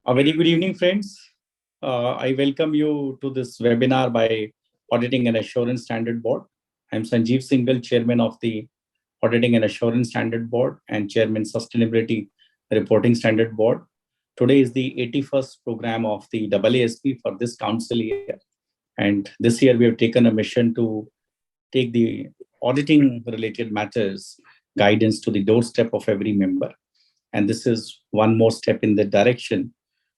A very good evening, friends. I welcome you to this webinar by Auditing and Assurance Standard Board. I'm Sanjeev Singhal, Chairman of the Auditing and Assurance Standard Board and Chairman Sustainability Reporting Standard Board. Today is the 81st program of the AASP for this council year. And this year we have taken a mission to take the auditing related matters guidance to the doorstep of every member. And this is one more step in the direction.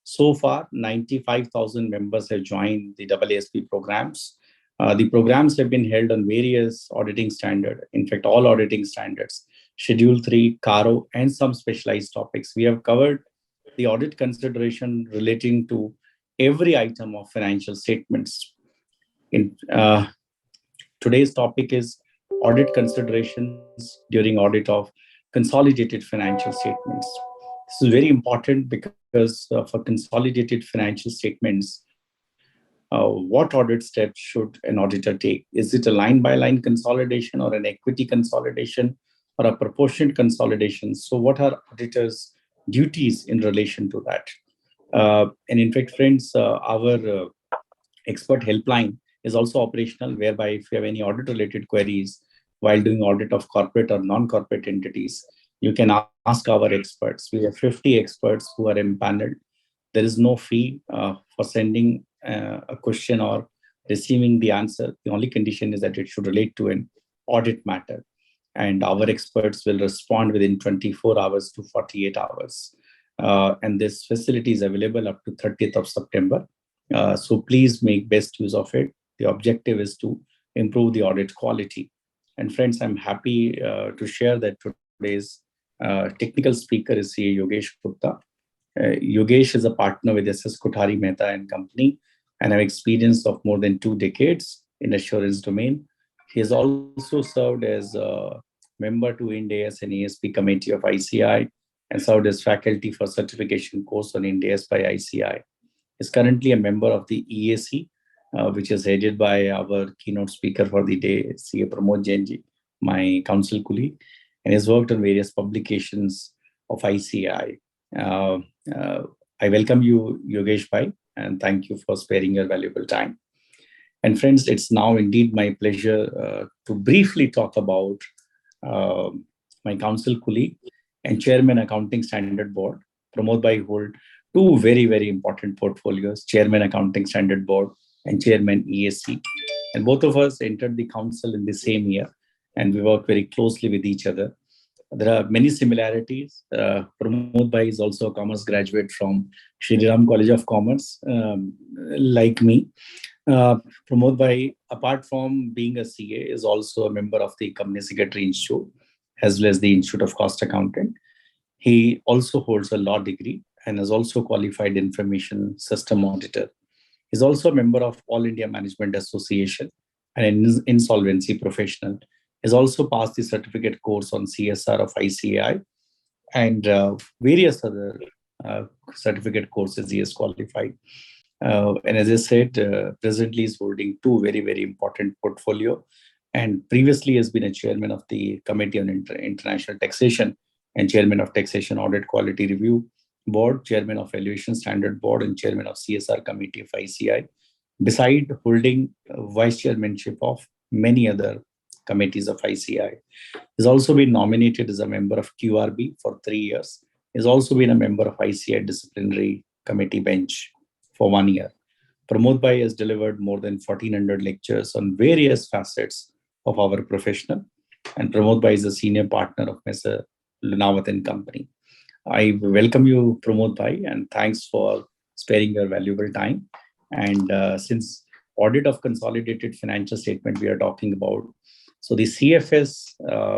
So far, 95,000 members have joined the AASP programs. The programs have been held on various auditing standards, in fact, all auditing standards, Schedule 3, CARO, and some specialized topics. We have covered the audit consideration relating to every item of financial statements. Today's topic is audit considerations during audit of consolidated financial statements. This is very important because for consolidated financial statements, what audit steps should an auditor take? Is it a line-by-line consolidation or an equity consolidation or a proportionate consolidation? So what are auditors' duties in relation to that? And in fact, friends, our expert helpline is also operational, whereby if you have any audit-related queries while doing audit of corporate or non-corporate entities, you can ask our experts. We have 50 experts who are empaneled. There is no fee for sending a question or receiving the answer. The only condition is that it should relate to an audit matter. And our experts will respond within 24 hours to 48 hours. And this facility is available up to 30th of September. So please make best use of it. The objective is to improve the audit quality. And friends, I'm happy to share that today's technical speaker is CA Yogesh Gupta. Yogesh is a partner with SS Kothari Mehta and Company and have experience of more than 2 decades in assurance domain. He has also served as a member to Ind AS and ESP committee of ICI and served as faculty for certification course on Ind AS by ICI. Is currently a member of the EAC, which is headed by our keynote speaker for the day, CA Pramod Jainji, my council colleague, and has worked on various publications of ICI. I welcome you, Yogesh Bhai, and thank you for sparing your valuable time. And friends, it's now indeed my pleasure to briefly talk about my council colleague and Chairman Accounting Standard Board, Pramod Bhai, hold 2 very, very important portfolios, Chairman Accounting Standard Board and Chairman EAC. And both of us entered the council in the same year, and we work very closely with each other. There are many similarities. Pramod Bhai is also a commerce graduate from Shri Ram College of Commerce, like me. Pramod Bhai, apart from being a CA, is also a member of the Company Secretary Institute, as well as the Institute of Cost Accountant. He also holds a law degree and is also qualified information system auditor. He's also a member of All India Management Association and an insolvency professional. He's also passed the certificate course on CSR of ICAI and various other certificate courses he has qualified. And as I said, presently he's holding 2 very, very important portfolio, and previously has been a chairman of the Committee on International Taxation and chairman of Taxation Audit Quality Review Board, chairman of Valuation Standard Board, and chairman of CSR Committee of ICI, beside holding vice chairmanship of many other committees of ICI. He's also been nominated as a member of QRB for 3 years. He's also been a member of ICI Disciplinary Committee bench for 1 year. Pramod Bhai has delivered more than 1,400 lectures on various facets of our profession, and Pramod Bhai is a senior partner of Mr. Lunawat and Company. I welcome you, Pramod Bhai, and thanks for sparing your valuable time. And since audit of consolidated financial statement we are talking about, so the CFS,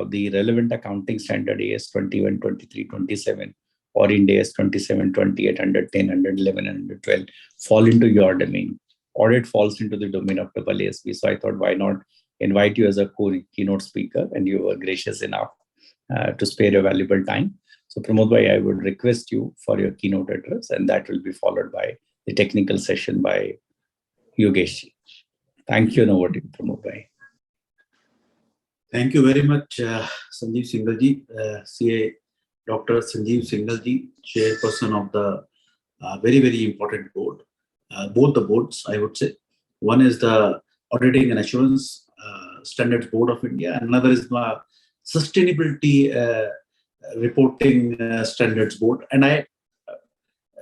the relevant accounting standard AS 21, 23, 27, or Ind AS 27, 28, 110, 111, and 112 fall into your domain. Audit falls into the domain of AASP. So I thought, why not invite you as a keynote speaker, and you were gracious enough to spare your valuable time. So Pramod Bhai, I would request you for your keynote address, and that will be followed by the technical session by Yogesh. Thank you, and over to you, Pramod Bhai. Thank you very much, Sanjeev Singhal ji, CA Dr. Sanjeev Singhal ji, chairperson of the Very, very important board. Both the boards, I would say. One is the Auditing and Assurance Standards Board of India, and another is the Sustainability Reporting Standards Board. And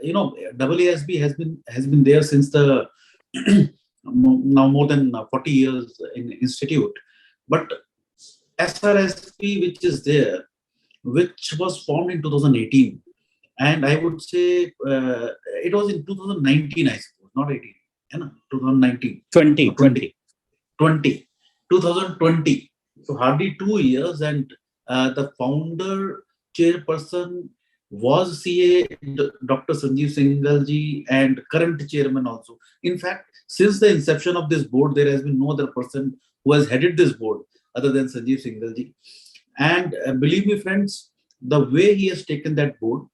AASB has been there since the now more than 40 years in institute. But SRSP, which is there, which was formed in 2018, and I would say it was in 2019, I suppose, not 18, 2019 20, or 2020. So hardly 2 years, and the founder chairperson was CA Dr. Sanjeev Singhal and current chairman also. In fact, since the inception of this board, there has been no other person who has headed this board other than Sanjeev Singhal. And believe me, friends, the way he has taken that board,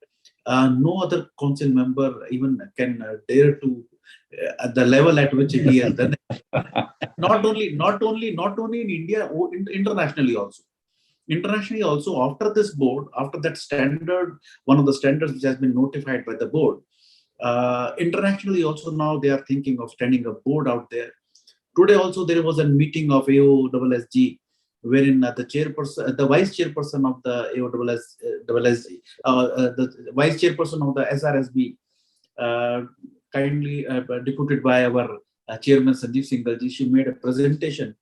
no other council member even can dare to at the level at which he has done it. Not only in India, internationally also. Internationally also, after this board, after that standard, one of the standards which has been notified by the board, internationally also now they are thinking of standing a board out there. Today also there was a meeting of AOSSG, wherein the chairperson, the vice chairperson of the AOSSG, the vice chairperson of the SRSB, kindly deputed by our chairman Sanjeev Singhal, she made a presentation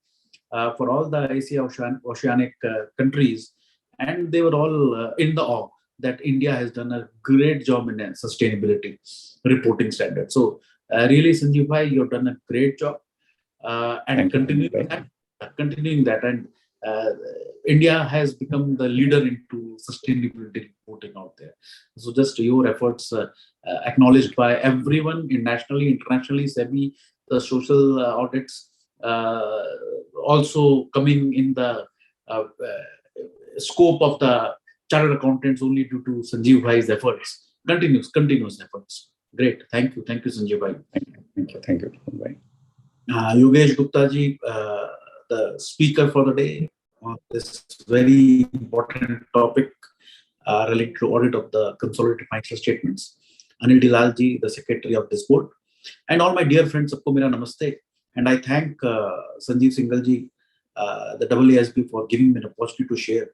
for all the Asia oceanic countries, and they were all in the awe that India has done a great job in sustainability reporting standard. So really, Sanjeev bhai, you've done a great job, and continuing that, and India has become the leader into sustainability reporting out there. So just your efforts acknowledged by everyone, nationally, internationally, SEBI, the social audits also coming in the scope of the chartered accountants only due to Sanjeev bhai's efforts, continuous efforts. Great, thank you, Sanjeev bhai. Thank you, bhai. Yogesh Gupta ji, the speaker for the day on this very important topic related to audit of the consolidated financial statements. Anil Dilal ji, the secretary of this board, and all my dear friends, sabko mera namaste. And I thank Sanjeev Singhal ji, the AASB, for giving me an opportunity to share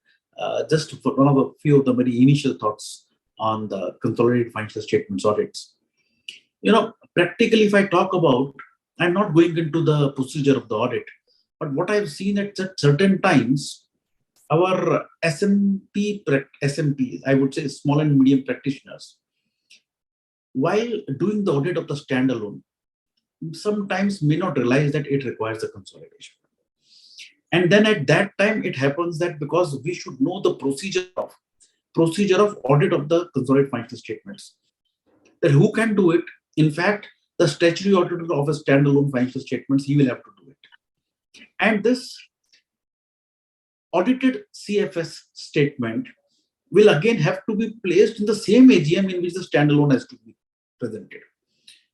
just for one of a few of the very initial thoughts on the consolidated financial statements audits. Practically, if I talk about, I'm not going into the procedure of the audit, but what I've seen at certain times, our SMP, I would say small and medium practitioners, while doing the audit of the standalone, sometimes may not realize that it requires a consolidation. And then at that time, it happens that because we should know the procedure of audit of the consolidated financial statements, that who can do it. In fact, the statutory auditor of a standalone financial statements, he will have to do it. And this audited CFS statement will again have to be placed in the same AGM in which the standalone has to be presented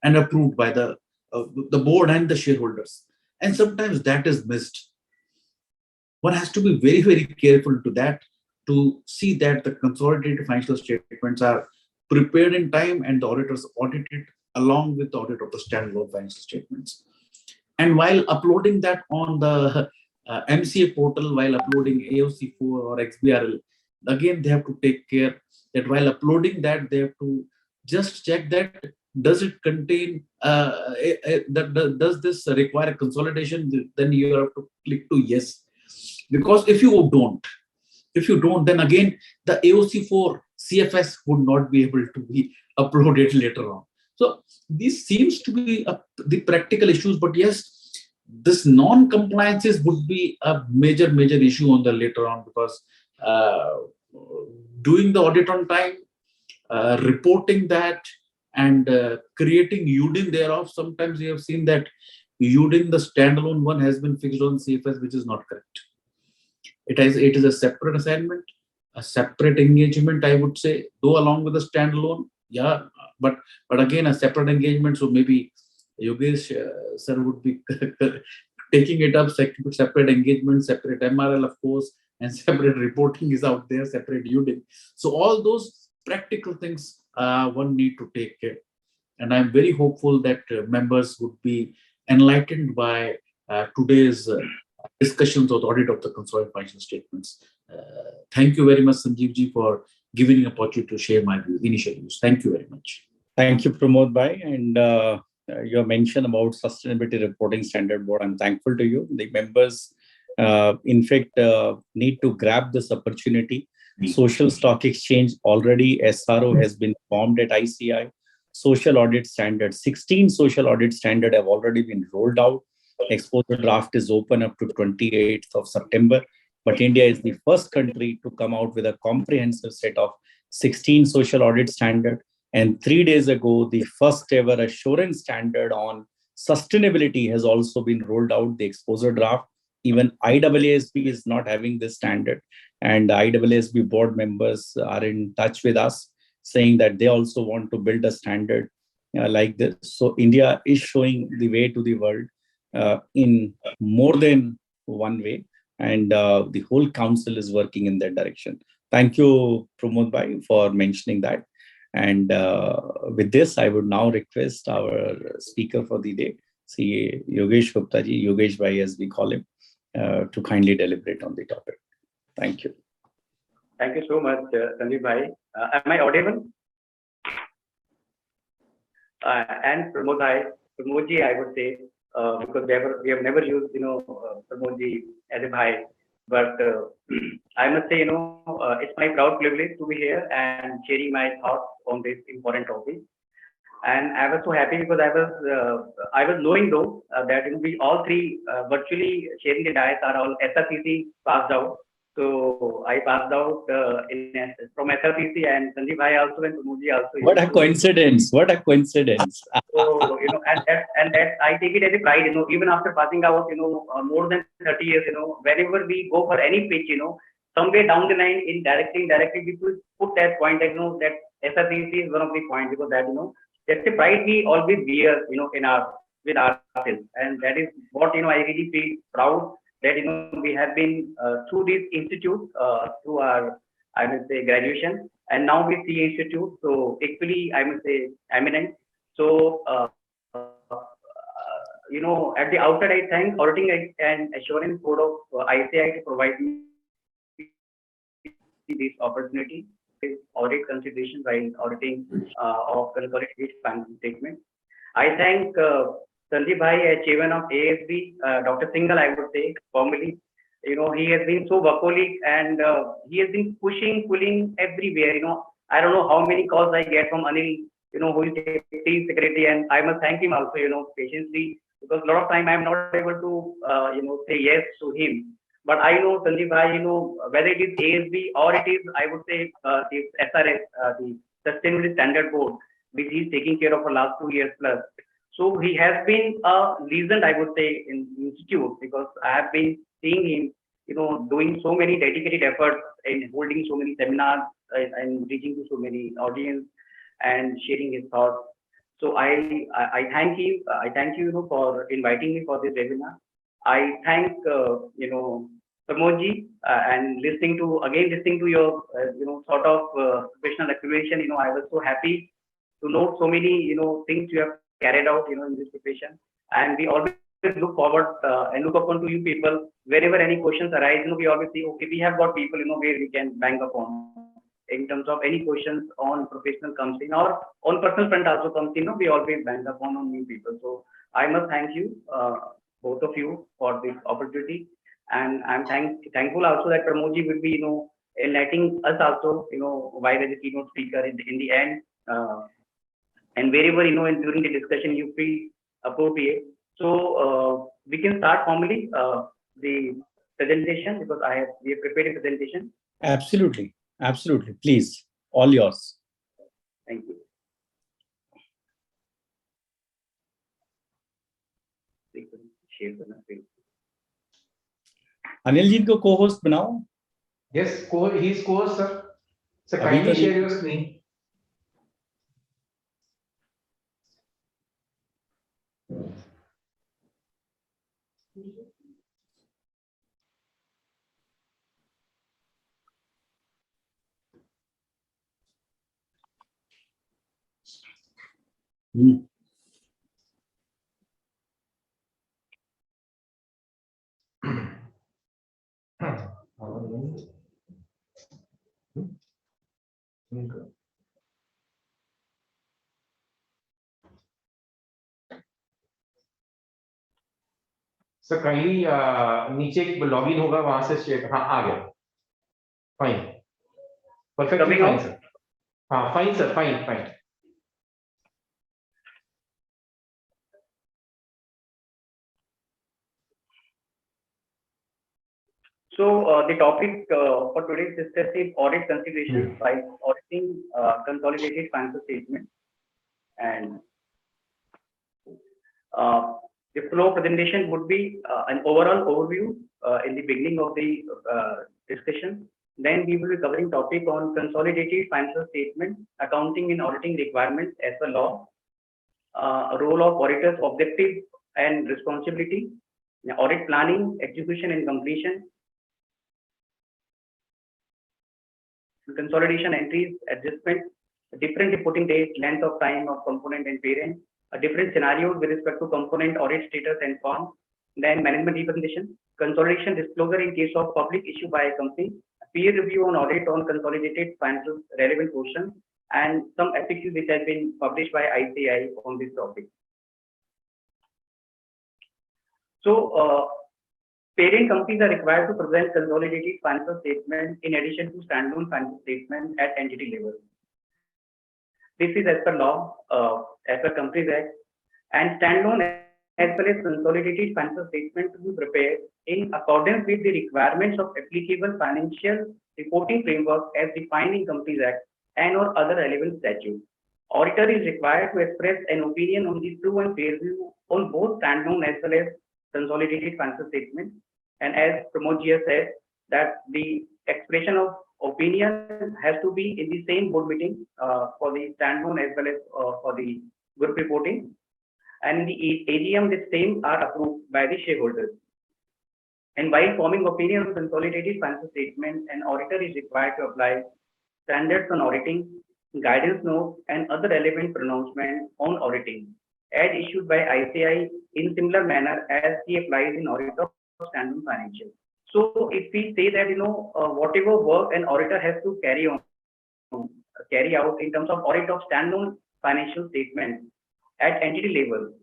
and approved by the board and the shareholders. And sometimes that is missed. One has to be very, very careful to that, to see that the consolidated financial statements are prepared in time and the auditors audit it along with the audit of the standalone financial statements. And while uploading that on the MCA portal, while uploading AOC4 or XBRL, again, they have to take care that while uploading that, they have to just check that does it contain, does this require a consolidation? Then you have to click to yes. Because if you don't, then again, the AOC4 CFS would not be able to be uploaded later on. So this seems to be the practical issues, but yes, this non-compliances would be a major issue on the later on, because doing the audit on time, reporting that, and creating UDIN thereof. Sometimes we have seen that UDIN, the standalone one, has been fixed on CFS, which is not correct. It is a separate assignment, a separate engagement, I would say, though along with the standalone. Yeah, but again, a separate engagement. So maybe Yogesh sir would be taking it up, separate engagement, separate MRL, of course, and separate reporting is out there, separate UDIN. So all those practical things one need to take care. And I'm very hopeful that members would be enlightened by today's discussions of the audit of the consolidated financial statements. Thank you very much, Sanjeev ji, for giving me an opportunity to share my initial views. Thank you very much. Thank you, Pramod Bhai. And your mention about Sustainability Reporting Standard Board, I'm thankful to you. The members, in fact, need to grab this opportunity. Social Stock Exchange, already SRO has been formed at ICI. Social audit standards, 16 social audit standards have already been rolled out. Exposure draft is open up to 28th of September. But India is the first country to come out with a comprehensive set of 16 social audit standards. And 3 days ago, the first ever assurance standard on sustainability has also been rolled out, the exposure draft. Even IAASB is not having this standard. And IAASB board members are in touch with us, saying that they also want to build a standard like this. So India is showing the way to the world in more than one way. And the whole council is working in that direction. Thank you, Pramod Bhai, for mentioning that. And with this, I would now request our speaker for the day, CA Yogesh Gupta ji, Yogesh Bhai as we call him, to kindly deliberate on the topic. Thank you. Thank you so much, Sandeep Bhai. Am I audible? And Pramod Bhai, Pramod ji, I would say, because we have never used, Pramod ji as a Bhai. But I must say, it's my proud privilege to be here and sharing my thoughts on this important topic. And I was so happy because I was knowing though that we all three virtually sharing the dice are all SRCC passed out. So I passed out from SRCC, and Sanjeev Bhai also and Pramodji also. What a coincidence! What a coincidence! So and that I take it as a pride. Even after passing out, more than 30 years, whenever we go for any pitch, somewhere down the line, indirectly, we could put that point that that SRCC is one of the points, because that that's the pride we always bear, in our with ourselves, and that is what I really feel proud that we have been through this institute, through our, I must say, graduation, and now we see institute. So equally, I must say, eminent. So at the outset, I thank Auditing and Assurance Board of ICI to provide me this opportunity. Audit consideration while auditing of consolidated financial statement. I thank Sandeep Bhai, chairman of ASB, Dr. Singhal, I would say, formally. He has been so workaholic, and he has been pushing, pulling everywhere. I don't know how many calls I get from Anil, who is deputy secretary, and I must thank him also, patiently, because a lot of time I'm not able to, say yes to him. But I know Sandeep Bhai, whether it is ASB or it is, I would say, the SRS, the Sustainability Standard Board, which he's taking care of for last 2 years plus. So he has been a legend, I would say, in the institute, because I have been seeing him, doing so many dedicated efforts and holding so many seminars and reaching to so many audience and sharing his thoughts. So I thank you. I thank you, for inviting me for this webinar. I thank Pramodji and listening to your sort of professional explanation. I was so happy to note so many things you have carried out in this profession, and we always look forward and look upon to you people wherever any questions arise. We always see, okay, we have got people where we can bank upon in terms of any questions on professional comes in or on personal front also comes in. We always bank upon on new people. So I must thank you, both of you, for this opportunity, and I'm thankful also that Pramodji will be enlightening us also while as a keynote speaker in the end. And wherever and during the discussion you feel appropriate. So we can start formally the presentation, because we have prepared a presentation. Absolutely, absolutely. Please, all yours. Thank you. Anil ji को co-host बनाओ. Yes, he's co-host, sir. So अभी kindly तो share your screen. Hmm. Sir kindly नीचे एक login होगा वहां से share, हाँ आ गया, fine, perfectly Coming fine out. Sir, हाँ fine sir, fine fine. So the topic for today's discussion is audit considerations by auditing consolidated financial statement, and uh, the flow presentation would be an overall overview in the beginning of the discussion. Then we will be covering topic on consolidated financial statement, accounting and auditing requirements as per law, role of auditors, objective and responsibility, audit planning, execution and completion, consolidation entries, adjustment, different reporting dates, length of time of component and parent, different scenarios with respect to component audit status and form, then management representation, consolidation disclosure in case of public issue by a company, peer review on audit on consolidated financial relevant portion, and some FAQs which has been published by ICI on this topic. So, parent companies are required to present consolidated financial statement in addition to standalone financial statement at entity level. This is as per law, as per Companies Act, and standalone as well as consolidated financial statement to be prepared in accordance with the requirements of applicable financial reporting framework as defined in Companies Act and or other relevant statutes. Auditor is required to express an opinion on the true and fair view on both standalone as well as consolidated financial statement. And as Pramod ji has said, that the expression of opinion has to be in the same board meeting for the standalone as well as for the group reporting. And in the AGM, the same are approved by the shareholders. And while forming opinion on consolidated financial statement, an auditor is required to apply standards on auditing, guidance notes, and other relevant pronouncements on auditing, as issued by ICI in similar manner as he applies in audit of standalone financial. So if we say that whatever work an auditor has to carry out in terms of audit of standalone financial statement at entity level,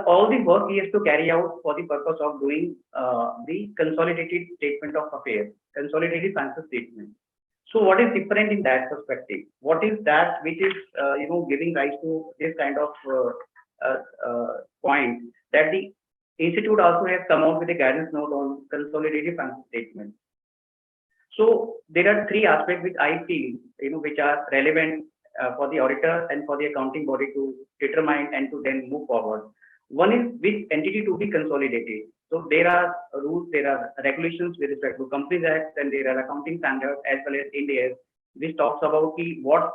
all the work he has to carry out for the purpose of doing the consolidated statement of affairs, consolidated financial statement. So what is different in that perspective? What is that which is giving rise to this kind of point that the institute also has come out with a guidance note on consolidated financial statement. So there are three aspects which I feel which are relevant for the auditor and for the accounting body to determine and to then move forward. One is which entity to be consolidated. So there are rules, there are regulations with respect to Companies Act, and there are accounting standards as well as Ind AS, which talks about what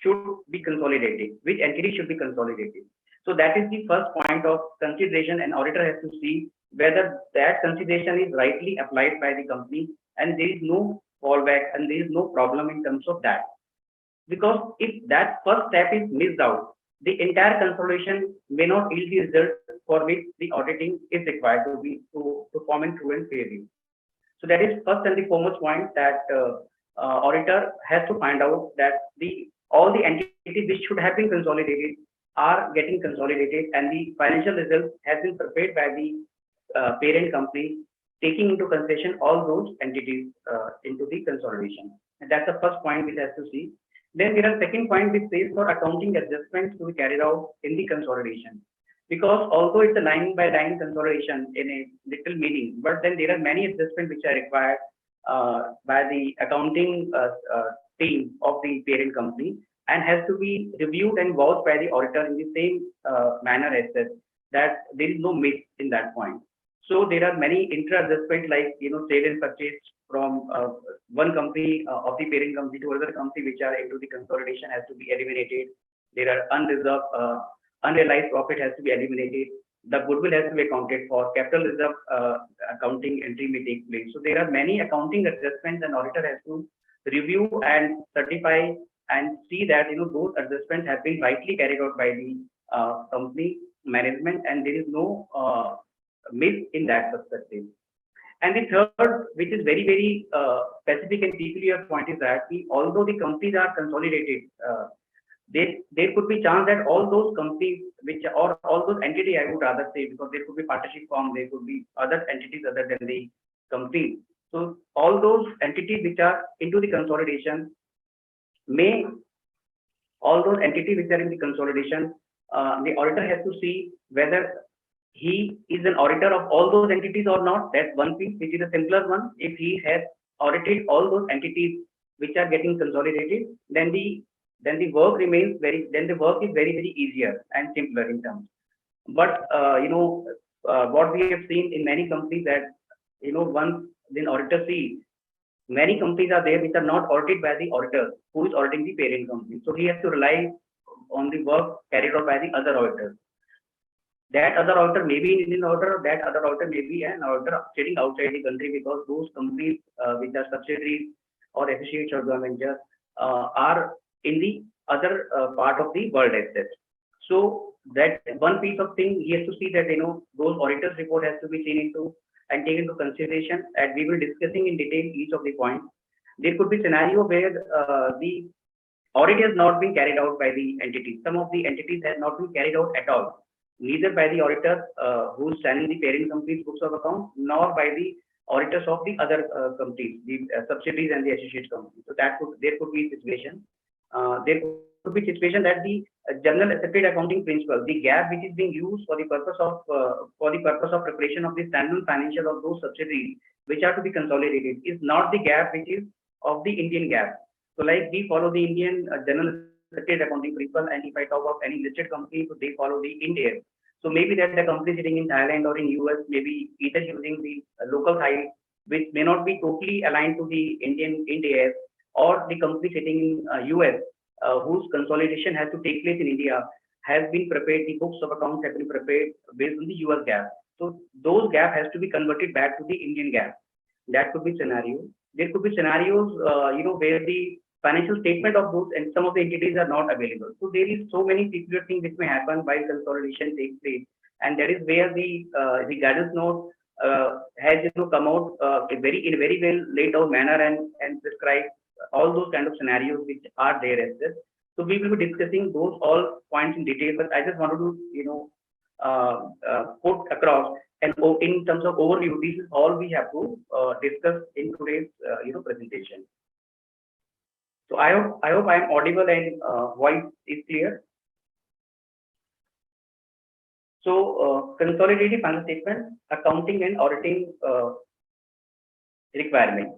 should be consolidated, which entity should be consolidated. So that is the first point of consideration. An auditor has to see whether that consideration is rightly applied by the company, and there is no fallback and there is no problem in terms of that. Because if that first step is missed out, the entire consolidation may not yield the result for which the auditing is required to perform in true and fair view. So that is first and the foremost point, that auditor has to find out that all the entities which should have been consolidated are getting consolidated, and the financial results has been prepared by the parent company, taking into consideration all those entities into the consolidation. And that's the first point which has to see. Then there are second point which says for accounting adjustments to be carried out in the consolidation. Because although it's a line by line consolidation in a little meaning, but then there are many adjustments which are required by the accounting team of the parent company, and has to be reviewed and vouched by the auditor in the same manner as that there is no miss in that point. So there are many intra adjustments like sale and purchase from one company of the parent company to other company which are into the consolidation has to be eliminated. There are unrealized profit has to be eliminated. The goodwill has to be accounted for. Capital reserve accounting entry may take place. So there are many accounting adjustments, and auditor has to review and certify and see that those adjustments have been rightly carried out by the company management, and there is no miss in that perspective. And the third, which is very, very specific and peculiar point, is that although the companies are consolidated, there could be chance that all those companies, or all those entities, I would rather say, because there could be partnership form, there could be other entities other than the company. So all those entities which are into the consolidation may, all those entities which are in the consolidation, the auditor has to see whether he is an auditor of all those entities or not. That's one piece, which is a simpler one. If he has audited all those entities which are getting consolidated, then the work remains then the work is very, very easier and simpler in terms. But what we have seen in many companies, that once the auditor see, many companies are there which are not audited by the auditor who is auditing the parent company. So he has to rely on the work carried out by the other auditors. That other auditor may be an Indian auditor, that other auditor may be an auditor sitting outside the country, because those companies which are subsidiaries or associates or joint ventures are in the other part of the world as such. So that one piece of thing he has to see, that those auditors report has to be seen into and taken into consideration, and we will discussing in detail each of the points. There could be scenario where the audit has not been carried out by the entities. Some of the entities has not been carried out at all, neither by the auditor who is standing the parent company's books of account, nor by the auditors of the other companies, the subsidiaries and the associate companies. So there could be a situation. There could be a situation that the general accepted accounting principle, the gap which is being used for the purpose of preparation of the standalone financial of those subsidiaries which are to be consolidated, is not the gap which is of the Indian gap. So like we follow the Indian general accepted accounting principle, and if I talk of any listed company, so they follow the Ind AS. So maybe that the company sitting in Thailand or in US, maybe either using the local side, which may not be totally aligned to the Indian Ind AS, or the company sitting in US, whose consolidation has to take place in India, has been prepared, the books of accounts have been prepared based on the US gap. So those gap has to be converted back to the Indian gap. That could be scenario. There could be scenarios, where the financial statement of those and some of the entities are not available. So there is so many peculiar things which may happen while consolidation takes place, and that is where the guidance note has come out in a very well laid out manner and prescribe all those kind of scenarios which are there as this. So we will be discussing those all points in detail, but I just wanted to put across, and in terms of overview, this is all we have to discuss in today's presentation. So I hope I am audible and voice is clear. So consolidated financial statement, accounting and auditing requirement.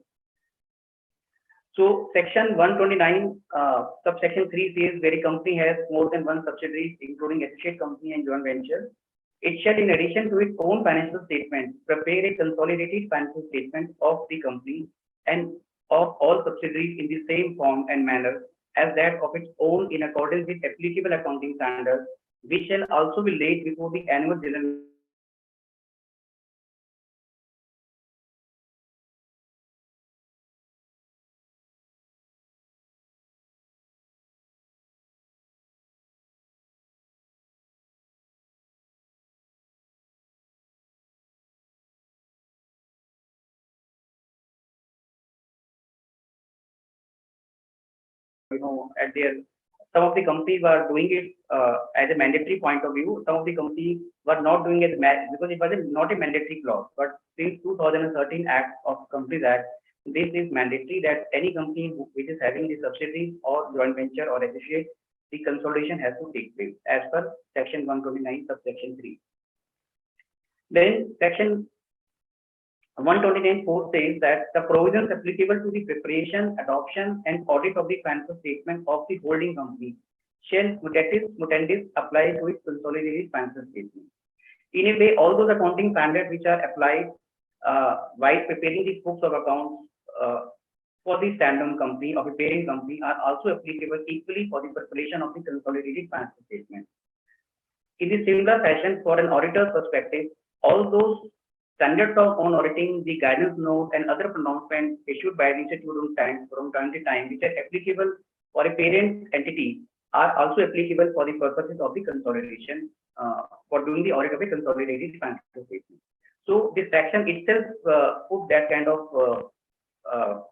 So section 129 subsection 3 says, where a company has more than one subsidiary, including associate company and joint venture, it shall, in addition to its own financial statement, prepare a consolidated financial statement of the company and of all subsidiaries in the same form and manner as that of its own, in accordance with applicable accounting standards, which shall also be laid before the annual general at their, some of the companies were doing it as a mandatory point of view. Some of the companies were not doing it because it was not a mandatory clause. But since 2013 Act of Companies Act, this is mandatory that any company which is having the subsidiary or joint venture or associate, the consolidation has to take place as per section 129 subsection 3. Then section 129.4 says that the provisions applicable to the preparation, adoption, and audit of the financial statement of the holding company shall mutatis apply to its consolidated financial statement. In a way, all those accounting standards which are applied while preparing the books of accounts for the standalone company or the parent company are also applicable equally for the preparation of the consolidated financial statement. In a similar fashion, for an auditor's perspective, all those standards on auditing, the guidance note, and other pronouncements issued by the institute from time to time, which are applicable for a parent entity are also applicable for the purposes of the consolidation for doing the audit of a consolidated financial statement. So this section itself put that kind of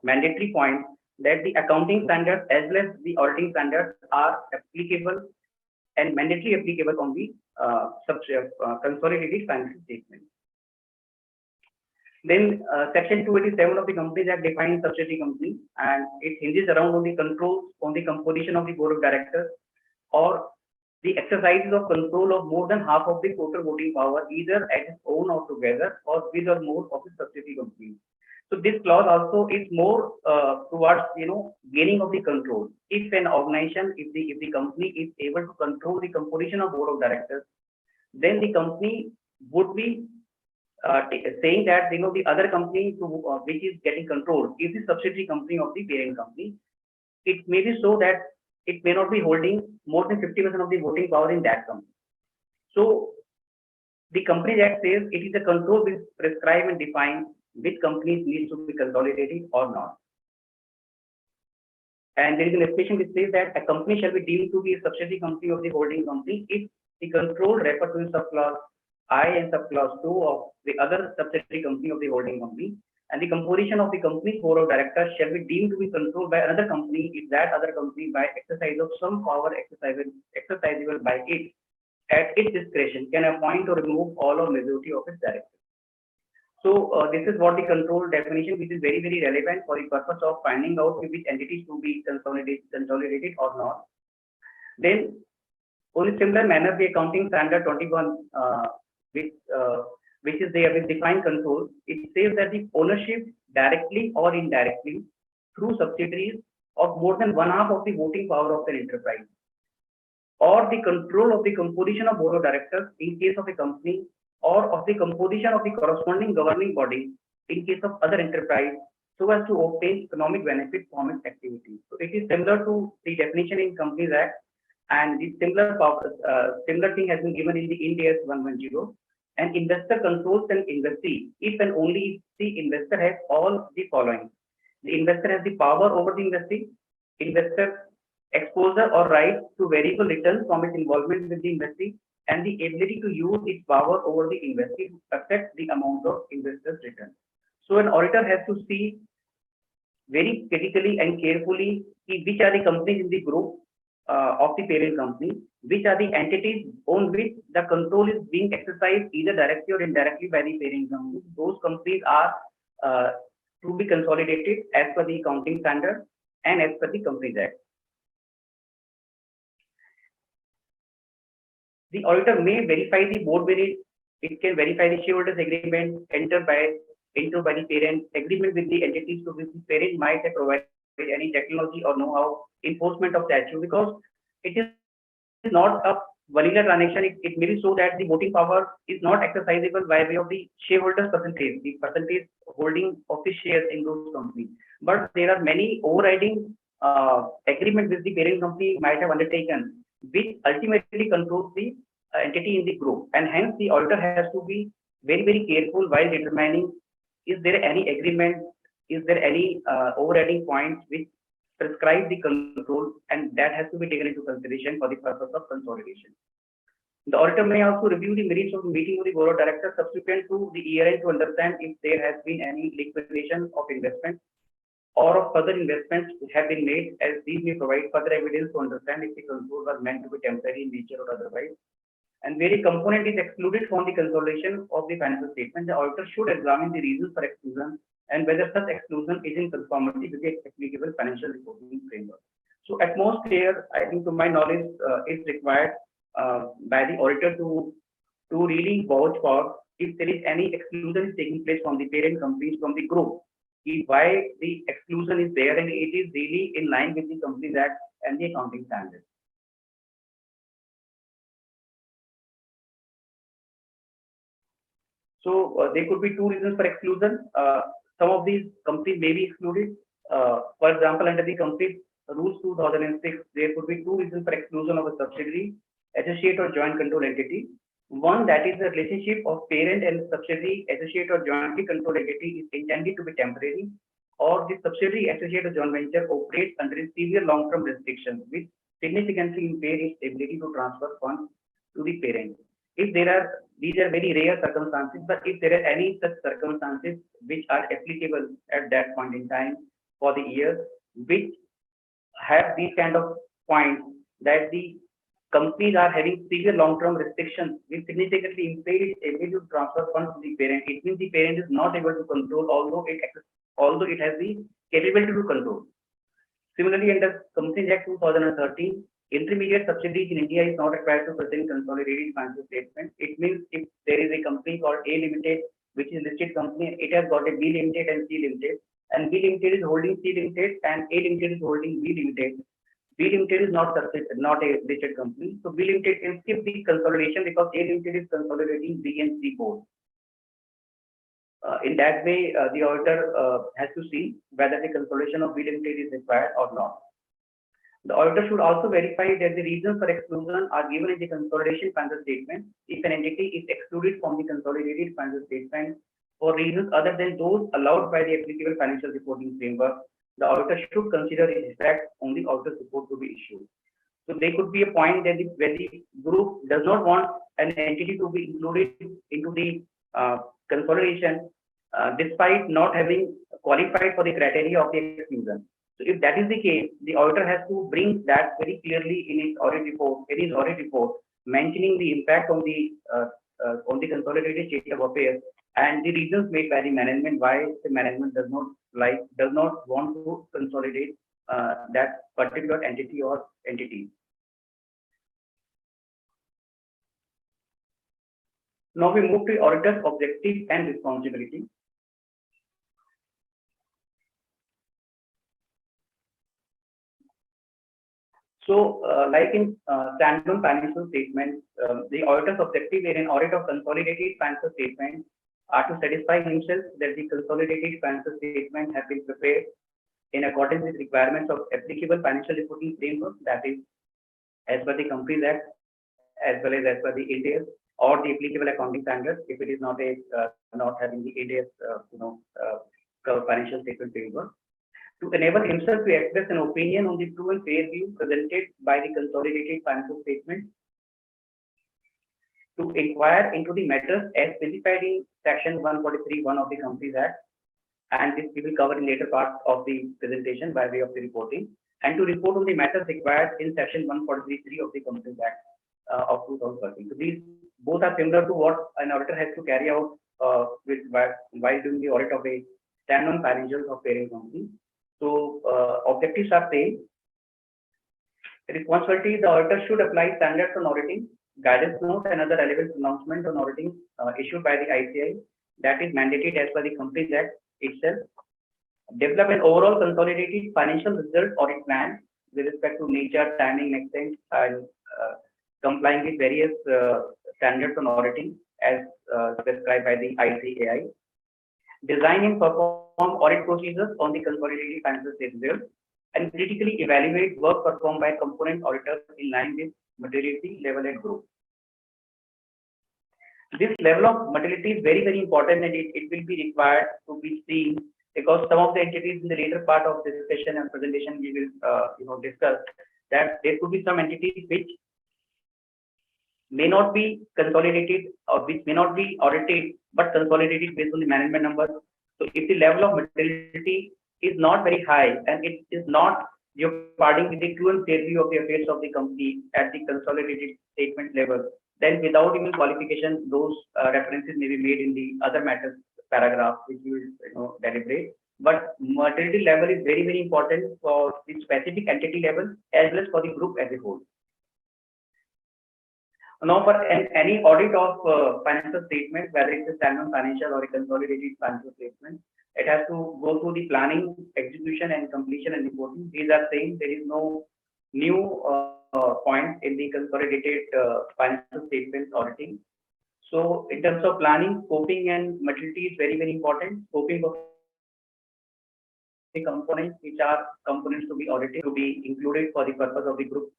mandatory point that the accounting standards as well as the auditing standards are applicable and mandatory applicable on the consolidated financial statement. Then section 287 of the Companies Act defines subsidiary company, and it hinges around on the controls on the composition of the board of directors or the exercises of control of more than half of the total voting power, either at its own or together, or with or more of the subsidiary companies. So this clause also is more towards gaining of the control. If an organization, if the company is able to control the composition of board of directors, then the company would be saying that the other company which is getting controlled is the subsidiary company of the parent company. It may be so that it may not be holding more than 50% of the voting power in that company. So the Companies Act says it is a control which prescribe and define which companies needs to be consolidated or not. And there is an expression which says that a company shall be deemed to be a subsidiary company of the holding company if the control referred to in subclause I and subclause 2 of the other subsidiary company of the holding company, and the composition of the company's board of directors shall be deemed to be controlled by another company if that other company, by exercise of some power exercisable by it at its discretion, can appoint or remove all or majority of its directors. So this is what the control definition, which is very, very relevant for the purpose of finding out which entities to be consolidated or not. Then, on a similar manner, the accounting standard 21, which is there with defined control, it says that the ownership directly or indirectly through subsidiaries of more than one half of the voting power of an enterprise, or the control of the composition of board of directors in case of a company, or of the composition of the corresponding governing body in case of other enterprise, so as to obtain economic benefit from its activities. So it is similar to the definition in Companies Act, and the similar thing has been given in the Ind AS 110. An investor controls an investee if and only if the investor has all the following: the investor has the power over the investee, investor exposure or right to variable returns from its involvement with the investee, and the ability to use its power over the investee to affect the amount of investor's return. So an auditor has to see very critically and carefully which are the companies in the group of the parent company, which are the entities on which the control is being exercised either directly or indirectly by the parent company. Those companies are to be consolidated as per the accounting standard and as per the Companies Act. The auditor may verify the board minutes. It can verify the shareholders agreement entered by the parent, agreement with the entities to which the parent might have provided any technology or know-how, enforcement of statute, because it is not a vanilla transaction. It may be so that the voting power is not exercisable by way of the shareholders percentage, the percentage holding of the shares in those companies. But there are many overriding agreements which the parent company might have undertaken, which ultimately controls the entity in the group, and hence the auditor has to be very, very careful while determining is there any agreement, is there any overriding points which prescribe the control, and that has to be taken into consideration for the purpose of consolidation. The auditor may also review the minutes of the meeting of the board of directors subsequent to the year end to understand if there has been any liquidation of investment or of further investments have been made, as these may provide further evidence to understand if the control was meant to be temporary in nature or otherwise. And where a component is excluded from the consolidation of the financial statement, the auditor should examine the reasons for exclusion and whether such exclusion is in conformity with the applicable financial reporting framework. So at most here, I think to my knowledge, is required by the auditor to really vouch for if there is any exclusion is taking place from the parent companies, from the group, why the exclusion is there, and it is really in line with the Companies Act and the accounting standards. So there could be two reasons for exclusion. Some of these companies may be excluded. For example, under the Companies Rules 2006, there could be two reasons for exclusion of a subsidiary, associate or joint control entity. One, that is the relationship of parent and subsidiary, associate or jointly controlled entity is intended to be temporary, or the subsidiary associated joint venture operates under severe long-term restrictions, which significantly impair its ability to transfer funds to the parent. If there are, these are very rare circumstances, but if there are any such circumstances which are applicable at that point in time for the year, which have these kind of points that the companies are having severe long-term restrictions which significantly impair its ability to transfer funds to the parent. It means the parent is not able to control, although it has the capability to control. Similarly, under Companies Act 2013, intermediate subsidiaries in India is not required to present consolidated financial statement. It means if there is a company called A Limited, which is a listed company, it has got a B Limited and C Limited, and B Limited is holding C Limited and A Limited is holding B Limited. B Limited is not a listed company, so B Limited can skip the consolidation because A Limited is consolidating B and C both. In that way, the auditor has to see whether the consolidation of B Limited is required or not. The auditor should also verify that the reasons for exclusion are given in the consolidation financial statement. If an entity is excluded from the consolidated financial statement for reasons other than those allowed by the applicable financial reporting framework, the auditor should consider its effect on the auditor's report to be issued. So there could be a point that where the group does not want an entity to be included into the consolidation, despite not having qualified for the criteria of the exclusion. So if that is the case, the auditor has to bring that very clearly in his audit report, mentioning the impact on the consolidated state of affairs and the reasons made by the management why the management does not want to consolidate that particular entity or entities. Now we move to auditor's objective and responsibility. So, like in standalone financial statements, the auditor's objective in an audit of consolidated financial statements are to satisfy himself that the consolidated financial statements have been prepared in accordance with requirements of applicable financial reporting framework, that is, as per the Companies Act, as well as per the Ind AS or the applicable accounting standards, if it is not having the Ind AS, financial statement framework. To enable himself to express an opinion on the true and fair view presented by the consolidated financial statement, to inquire into the matters as specified in section 143(1) of the Companies Act, and this we will cover in later part of the presentation by way of the reporting, and to report on the matters required in section 143(3) of the Companies Act of 2013. So these both are similar to what an auditor has to carry out while doing the audit of a standalone financials of parent company. So objectives are same. Responsibility: the auditor should apply standards on auditing, guidance note, and other relevant announcements on auditing issued by the ICI that is mandated as per the Companies Act itself. Develop an overall consolidated financial result audit plan with respect to nature, timing, extent, and complying with various standards on auditing as prescribed by the ICAI. Design and perform audit procedures on the consolidated financial statements, and critically evaluate work performed by component auditors in line with materiality level and group. This level of materiality is very, very important, and it will be required to be seen because some of the entities in the later part of the discussion and presentation we will discuss that there could be some entities which may not be consolidated or which may not be audited but consolidated based on the management numbers. So if the level of materiality is not very high and it is not jeoparding with the true and fair view of the affairs of the company at the consolidated statement level, then without even qualification, those references may be made in the other matters paragraph which we will deliberate. But materiality level is very, very important for the specific entity level as well as for the group as a whole. Now, for any audit of financial statement, whether it's a standalone financial or a consolidated financial statement, it has to go through the planning, execution, and completion and reporting. These are same. There is no new point in the consolidated financial statement auditing. So, in terms of planning, scoping, and materiality is very, very important. Scoping of the components which are components to be audited to be included for the purpose of the group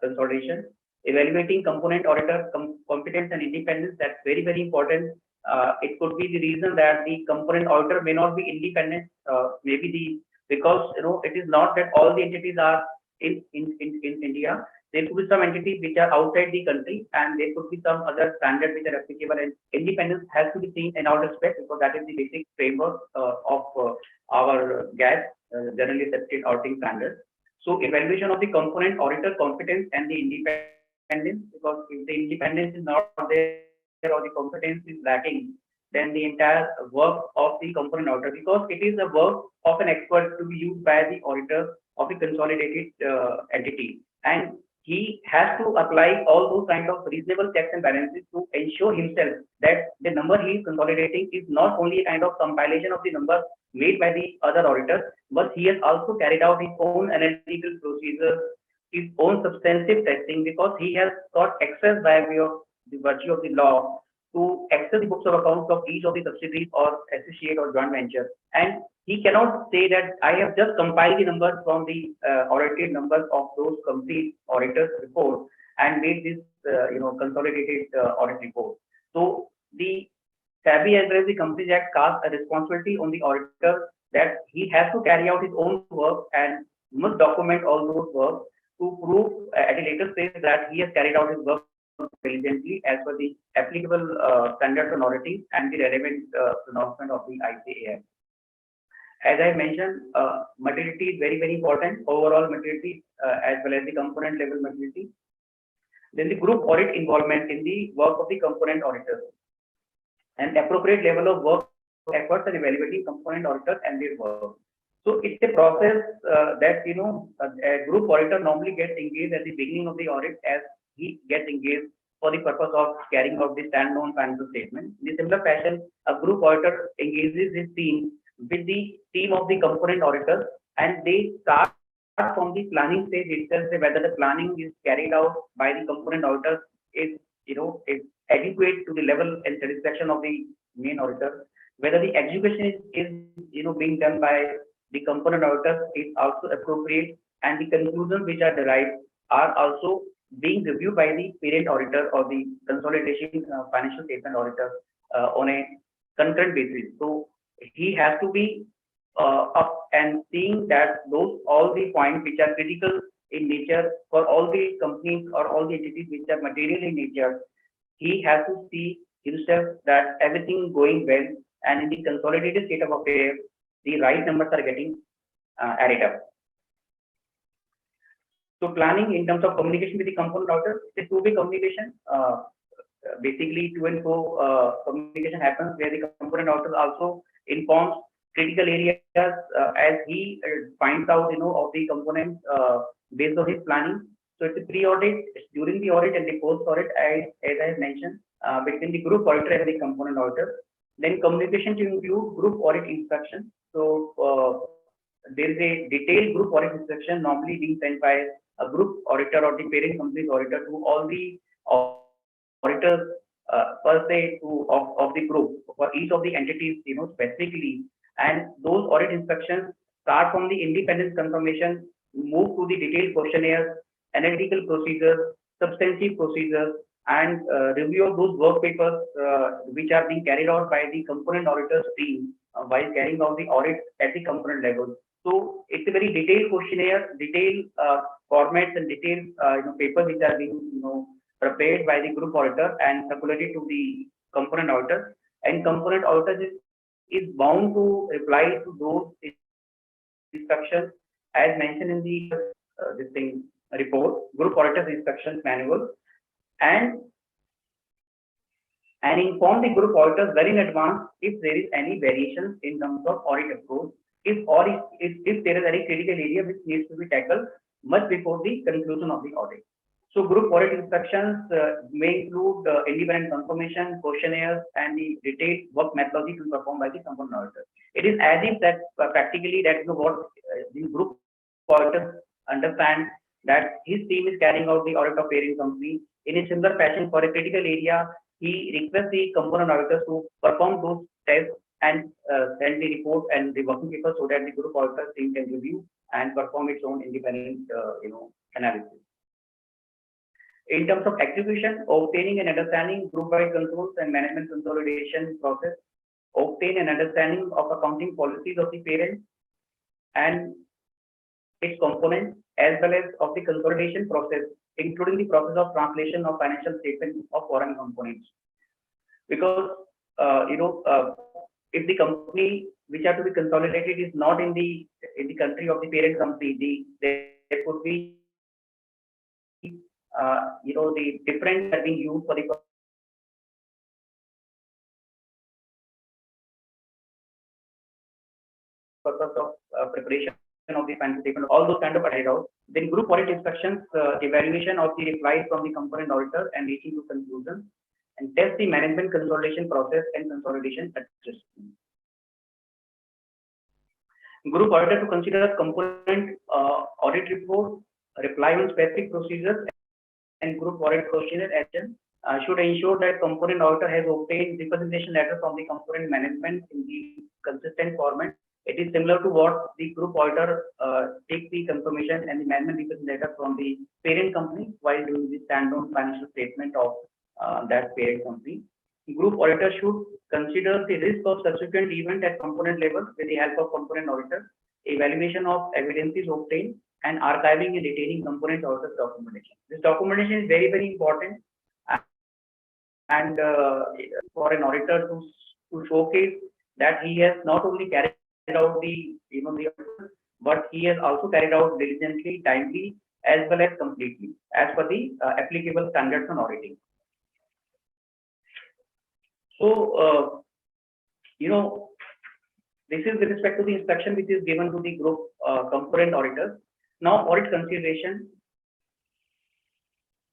consolidation. Evaluating component auditor competence and independence, that's very, very important it could be the reason that the component auditor may not be independent. Maybe because it is not that all the entities are in India. There could be some entities which are outside the country, and there could be some other standards which are applicable. And independence has to be seen in our respect, because that is the basic framework of our GAS, generally accepted auditing standards. So evaluation of the component auditor competence and the independence, because if the independence is not there or the competence is lacking, then the entire work of the component auditor, because it is a work of an expert to be used by the auditor of the consolidated entity, and he has to apply all those kind of reasonable checks and balances to ensure himself that the number he is consolidating is not only a kind of compilation of the number made by the other auditors, but he has also carried out his own analytical procedures, his own substantive testing, because he has got access by way of the virtue of the law to access the books of accounts of each of the subsidiaries or associate or joint venture. And he cannot say that I have just compiled the numbers from the audited numbers of those complete auditors report and made this consolidated audit report. So the SEBI as well as the Companies Act casts a responsibility on the auditor that he has to carry out his own work and must document all those work to prove at a later stage that he has carried out his work diligently as per the applicable standards on auditing and the relevant pronouncement of the ICAI. As I mentioned, materiality is very, very important, overall materiality as well as the component level materiality. Then the group audit involvement in the work of the component auditors and appropriate level of work efforts and evaluating component auditors and their work. So it's a process that a group auditor normally gets engaged at the beginning of the audit, as he gets engaged for the purpose of carrying out the standalone financial statement. In a similar fashion, a group auditor engages his team with the team of the component auditors, and they start from the planning stage itself, whether the planning is carried out by the component auditors is adequate to the level and satisfaction of the main auditor, whether the execution is being done by the component auditors is also appropriate, and the conclusions which are derived are also being reviewed by the parent auditor or the consolidation financial statement auditor on a concurrent basis. So he has to be up and seeing that all the points which are critical in nature for all the companies or all the entities which are material in nature, he has to see himself that everything going well, and in the consolidated state of affairs, the right numbers are getting added up. So planning in terms of communication with the component auditor, it's a two-way communication. Basically, to and fro communication happens where the component auditor also informs critical areas as he finds out of the components based on his planning. So it's a pre-audit, it's during the audit and the post-audit, as I have mentioned, between the group auditor and the component auditor. Then communication to include group audit instructions. So there is a detailed group audit instruction normally being sent by a group auditor or the parent company's auditor to all the auditors per se of the group for each of the entities, specifically. And those audit instructions start from the independence confirmation, move to the detailed questionnaires, analytical procedures, substantive procedures, and review of those work papers which are being carried out by the component auditors team while carrying out the audit at the component level. So it's a very detailed questionnaire, detailed formats and detailed papers which are being prepared by the group auditor and circulated to the component auditor. And component auditor is bound to reply to those instructions as mentioned in the report, group auditor's instructions manual, and inform the group auditors well in advance if there is any variation in terms of audit approach, if there is any critical area which needs to be tackled much before the conclusion of the audit. So group audit instructions may include independent confirmation, questionnaires, and the detailed work methodology to be performed by the component auditor. It is as if that practically that what the group auditor understands that his team is carrying out the audit of parent company. In a similar fashion, for a critical area, he requests the component auditors to perform those tests and send the report and the working paper so that the group auditor team can review and perform its own independent analysis. In terms of execution, obtaining and understanding group-wide controls and management consolidation process, obtain an understanding of accounting policies of the parent and its components, as well as of the consolidation process, including the process of translation of financial statements of foreign components. Because if the company which are to be consolidated is not in the country of the parent company, there could be the different that being used for the purpose of preparation of the financial statement, all those kind of carried out. Then group audit inspections, evaluation of the replies from the component auditor and reaching to conclusions, and test the management consolidation process and consolidation adjustment. Group auditor to consider component audit report, reply on specific procedures, and group audit questionnaire action should ensure that component auditor has obtained representation letter from the component management in the consistent format. It is similar to what the group auditor takes the confirmation and the management representation letter from the parent company while doing the standalone financial statement of that parent company. Group auditor should consider the risk of subsequent event at component level with the help of component auditor, evaluation of evidences obtained, and archiving and retaining component auditor documentation. This documentation is very, very important, and for an auditor to showcase that he has not only carried out the but he has also carried out diligently, timely, as well as completely, as per the applicable standards on auditing. So, this is with respect to the inspection which is given to the group component auditors. Now, audit consideration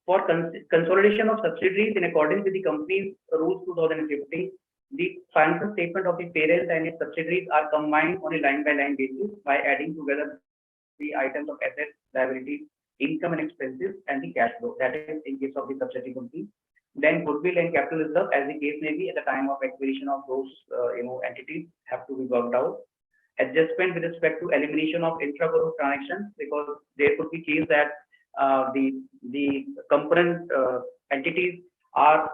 for consolidation of subsidiaries in accordance with the company's rules 2015. The financial statement of the parent and its subsidiaries are combined on a line-by-line basis by adding together the items of assets, liabilities, income and expenses, and the cash flow. That is in case of the subsidiary company. Then goodwill and capital reserve, as the case may be, at the time of acquisition of those entities have to be worked out. Adjustment with respect to elimination of intra-group transactions, because there could be case that the component entities are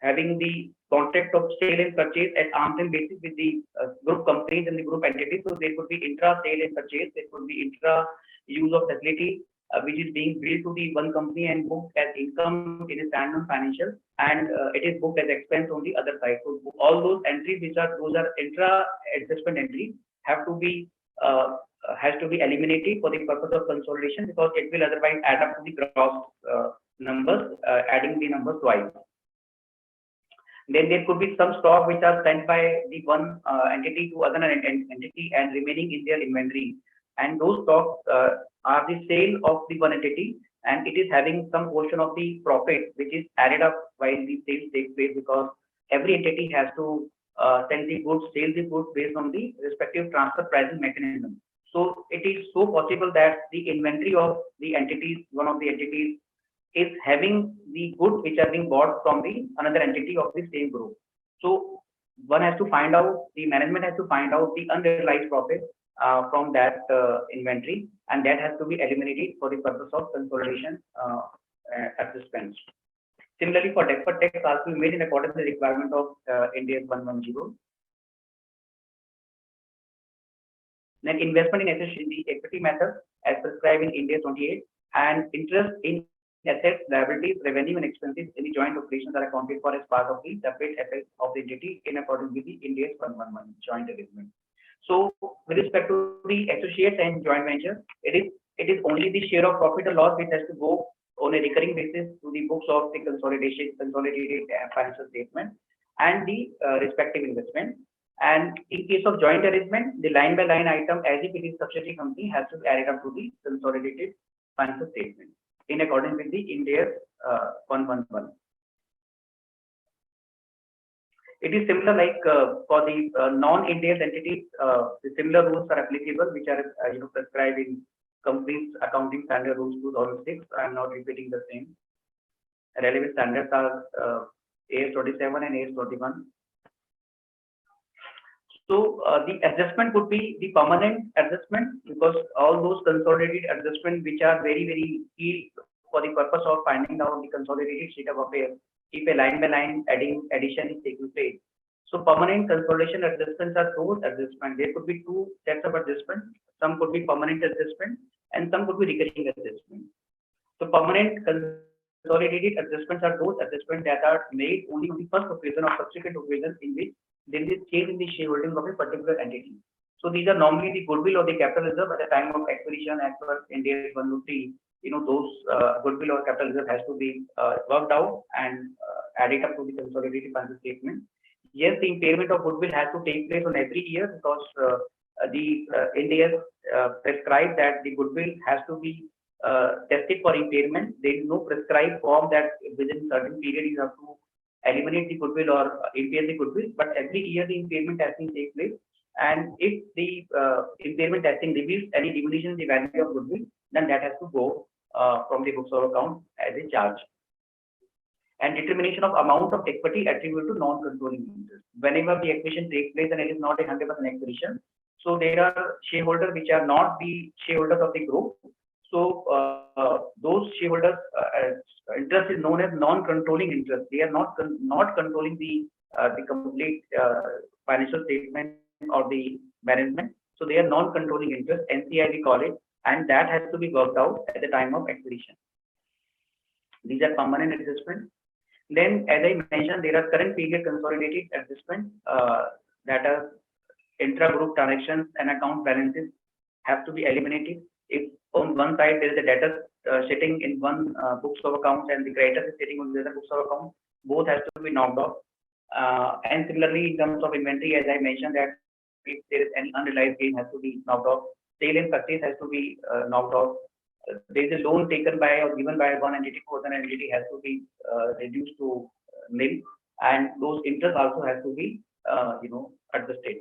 having the contract of sale and purchase at arm's length basis with the group companies and the group entities. So there could be intra sale and purchase, there could be intra use of facility which is being billed to the one company and booked as income in a standalone financial, and it is booked as expense on the other side. So all those entries which are intra adjustment entries have to be has to be eliminated for the purpose of consolidation, because it will otherwise add up to the gross numbers, adding the numbers twice. Then there could be some stock which are sent by the one entity to other entity and remaining in their inventory, and those stocks are the sale of the one entity, and it is having some portion of the profit which is added up while the sales take place, because every entity has to send the goods, sell the goods based on the respective transfer pricing mechanism. So it is so possible that the inventory of the entities, one of the entities, is having the goods which are being bought from the another entity of the same group. So one has to find out, the management has to find out the unrealized profit from that inventory, and that has to be eliminated for the purpose of consolidation adjustments. Similarly, for deferred tax also made in accordance with the requirement of Ind AS 110. Then investment in assets in the equity method as prescribed in Ind AS 28, and interest in assets, liabilities, revenue, and expenses in the joint operations are accounted for as part of the separate assets of the entity in accordance with the Ind AS 111 joint arrangement. So, with respect to the associates and joint ventures, it is only the share of profit or loss which has to go on a recurring basis to the books of the consolidated financial statement and the respective investment. And in case of joint arrangement, the line by line item, as if it is subsidiary company, has to be added up to the consolidated financial statement in accordance with the Ind AS 111. It is similar like for the non-Ind AS entities, the similar rules are applicable, which are prescribed in companies accounting standard rules 2006. I am not repeating the same. Relevant standards are AS 27 and AS 21. So the adjustment could be the permanent adjustment, because all those consolidated adjustments which are very, very key for the purpose of finding out the consolidated state of affairs if a line by line addition is taking place. So permanent consolidation adjustments are those adjustments. There could be two sets of adjustments. Some could be permanent adjustment and some could be recurring adjustment. So permanent consolidated adjustments are those adjustments that are made only on the first occasion or subsequent occasions in which there is a change in the shareholding of a particular entity. So these are normally the goodwill or the capital reserve at the time of acquisition as per Ind AS 103. Those goodwill or capital reserve has to be worked out and added up to the consolidated financial statement. Yes, the impairment of goodwill has to take place on every year because the Ind AS prescribed that the goodwill has to be tested for impairment. There is no prescribed form that within certain period you have to eliminate the goodwill or impair the goodwill, but every year the impairment testing takes place. And if the impairment testing reveals any diminution in the value of goodwill, then that has to go from the books of account as a charge. And determination of amount of equity attributed to non-controlling interest. Whenever the acquisition takes place and it is not a 100% acquisition, so there are shareholders which are not the shareholders of the group. So those shareholders' interest is known as non-controlling interest. They are not controlling the complete financial statement or the management. So they are non-controlling interest. NCI we call it, and that has to be worked out at the time of acquisition. These are permanent adjustments. Then, as I mentioned, there are current period consolidated adjustments that are intra-group transactions and account balances have to be eliminated. If on one side there is a debtor sitting in one books of accounts and the creditor is sitting on the other books of accounts, both has to be knocked off. And similarly, in terms of inventory, as I mentioned, that if there is any unrealized gain has to be knocked off. Sale and purchase has to be knocked off. There is a loan taken by or given by one entity to another entity has to be reduced to nil, and those interest also has to be adjusted.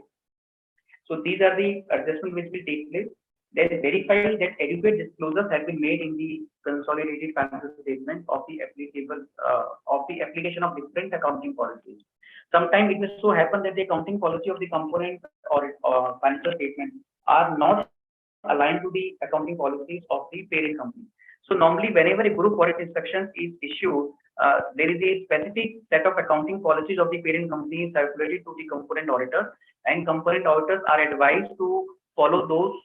So these are the adjustments which will take place. Then verify that adequate disclosures have been made in the consolidated financial statement of the applicable of the application of different accounting policies. Sometimes it may so happen that the accounting policy of the component or financial statement are not aligned to the accounting policies of the parent company. So normally, whenever a group audit instruction is issued, there is a specific set of accounting policies of the parent company circulated to the component auditor, and component auditors are advised to follow those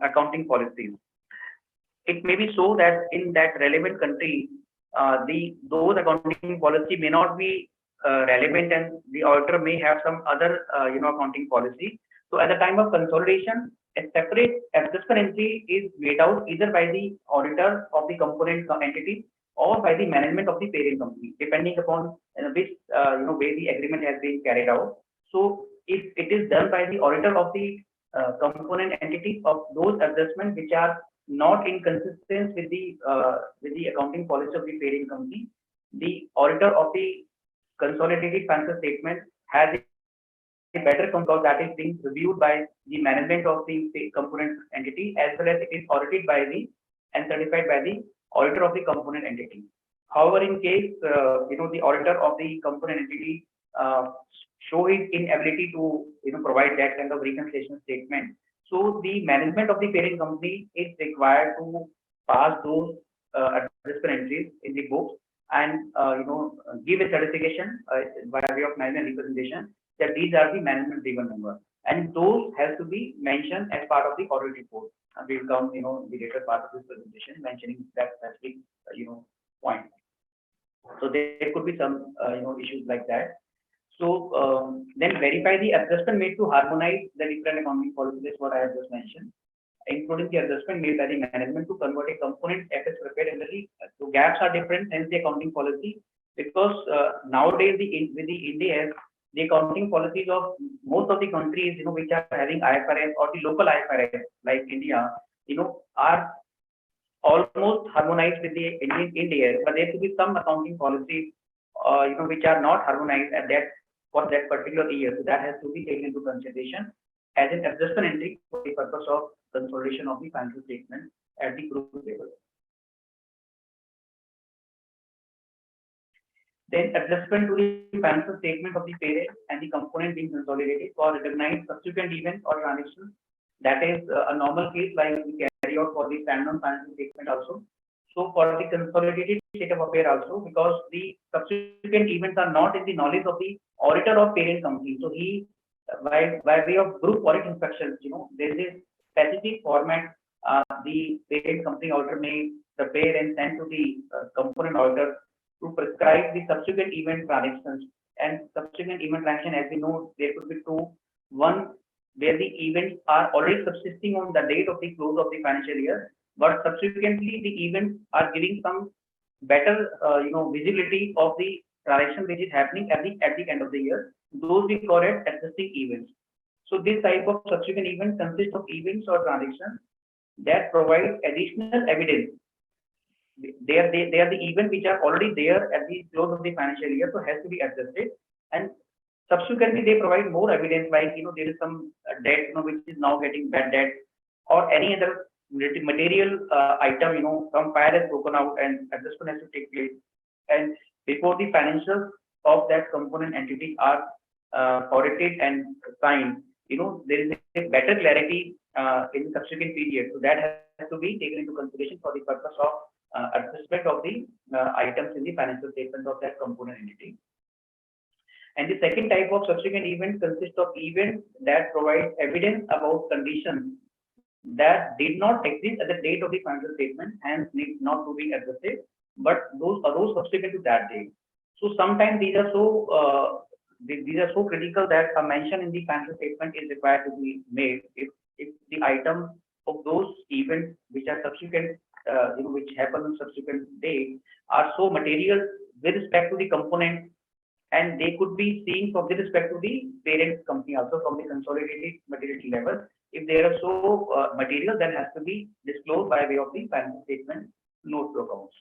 accounting policies. It may be so that in that relevant country, those accounting policy may not be relevant, and the auditor may have some other accounting policy. So at the time of consolidation, a separate adjustment entry is made out either by the auditor of the component entity or by the management of the parent company, depending upon which way the agreement has been carried out. So if it is done by the auditor of the component entity of those adjustments which are not in consistence with the accounting policy of the parent company, the auditor of the consolidated financial statement has a better because that is being reviewed by the management of the component entity, as well as it is audited by the and certified by the auditor of the component entity. However, in case the auditor of the component entity show his inability to provide that kind of reconciliation statement, so the management of the parent company is required to pass those adjustment entries in the books and give a certification by way of management representation that these are the management driven numbers, and those has to be mentioned as part of the audit report. And we will come the later part of this presentation mentioning that specific point. So there could be some issues like that. So then verify the adjustment made to harmonize the different accounting policies, what I have just mentioned, including the adjustment made by the management to convert a component FS prepared under the so gaps are different than the accounting policy, because nowadays with the India, the accounting policies of most of the countries which are having IFRS or the local IFRS like India are almost harmonized with the India, but there could be some accounting policies which are not harmonized at that for that particular year. So that has to be taken into consideration as an adjustment entry for the purpose of consolidation of the financial statement at the group level. Then adjustment to the financial statement of the parent and the component being consolidated for recognized subsequent events or transactions. That is a normal case like we carry out for the standalone financial statement also. So for the consolidated state of affair also, because the subsequent events are not in the knowledge of the auditor of parent company. So he, by way of group audit inspections, there is a specific format the parent company auditor may prepare and send to the component auditor to prescribe the subsequent event transactions. And subsequent event transaction, as we know, there could be two. One, where the events are already subsisting on the date of the close of the financial year, but subsequently the events are giving some better visibility of the transaction which is happening at the end of the year. Those we call it existing events. So this type of subsequent event consists of events or transactions that provide additional evidence. They are the events which are already there at the close of the financial year, so has to be adjusted. And subsequently they provide more evidence, like there is some debt which is now getting bad debt, or any other material item, some fire has broken out and adjustment has to take place. And before the financials of that component entity are audited and signed, there is a better clarity in the subsequent period. So that has to be taken into consideration for the purpose of adjustment of the items in the financial statement of that component entity. And the second type of subsequent event consists of events that provide evidence about conditions that did not exist at the date of the financial statement, hence need not to be adjusted, but those arose subsequent to that date. So sometimes these are so critical that a mention in the financial statement is required to be made if the item of those events which are subsequent, which happen on subsequent date, are so material with respect to the component, and they could be seen from with respect to the parent company also from the consolidated materiality level. If they are so material, then has to be disclosed by way of the financial statement note to accounts.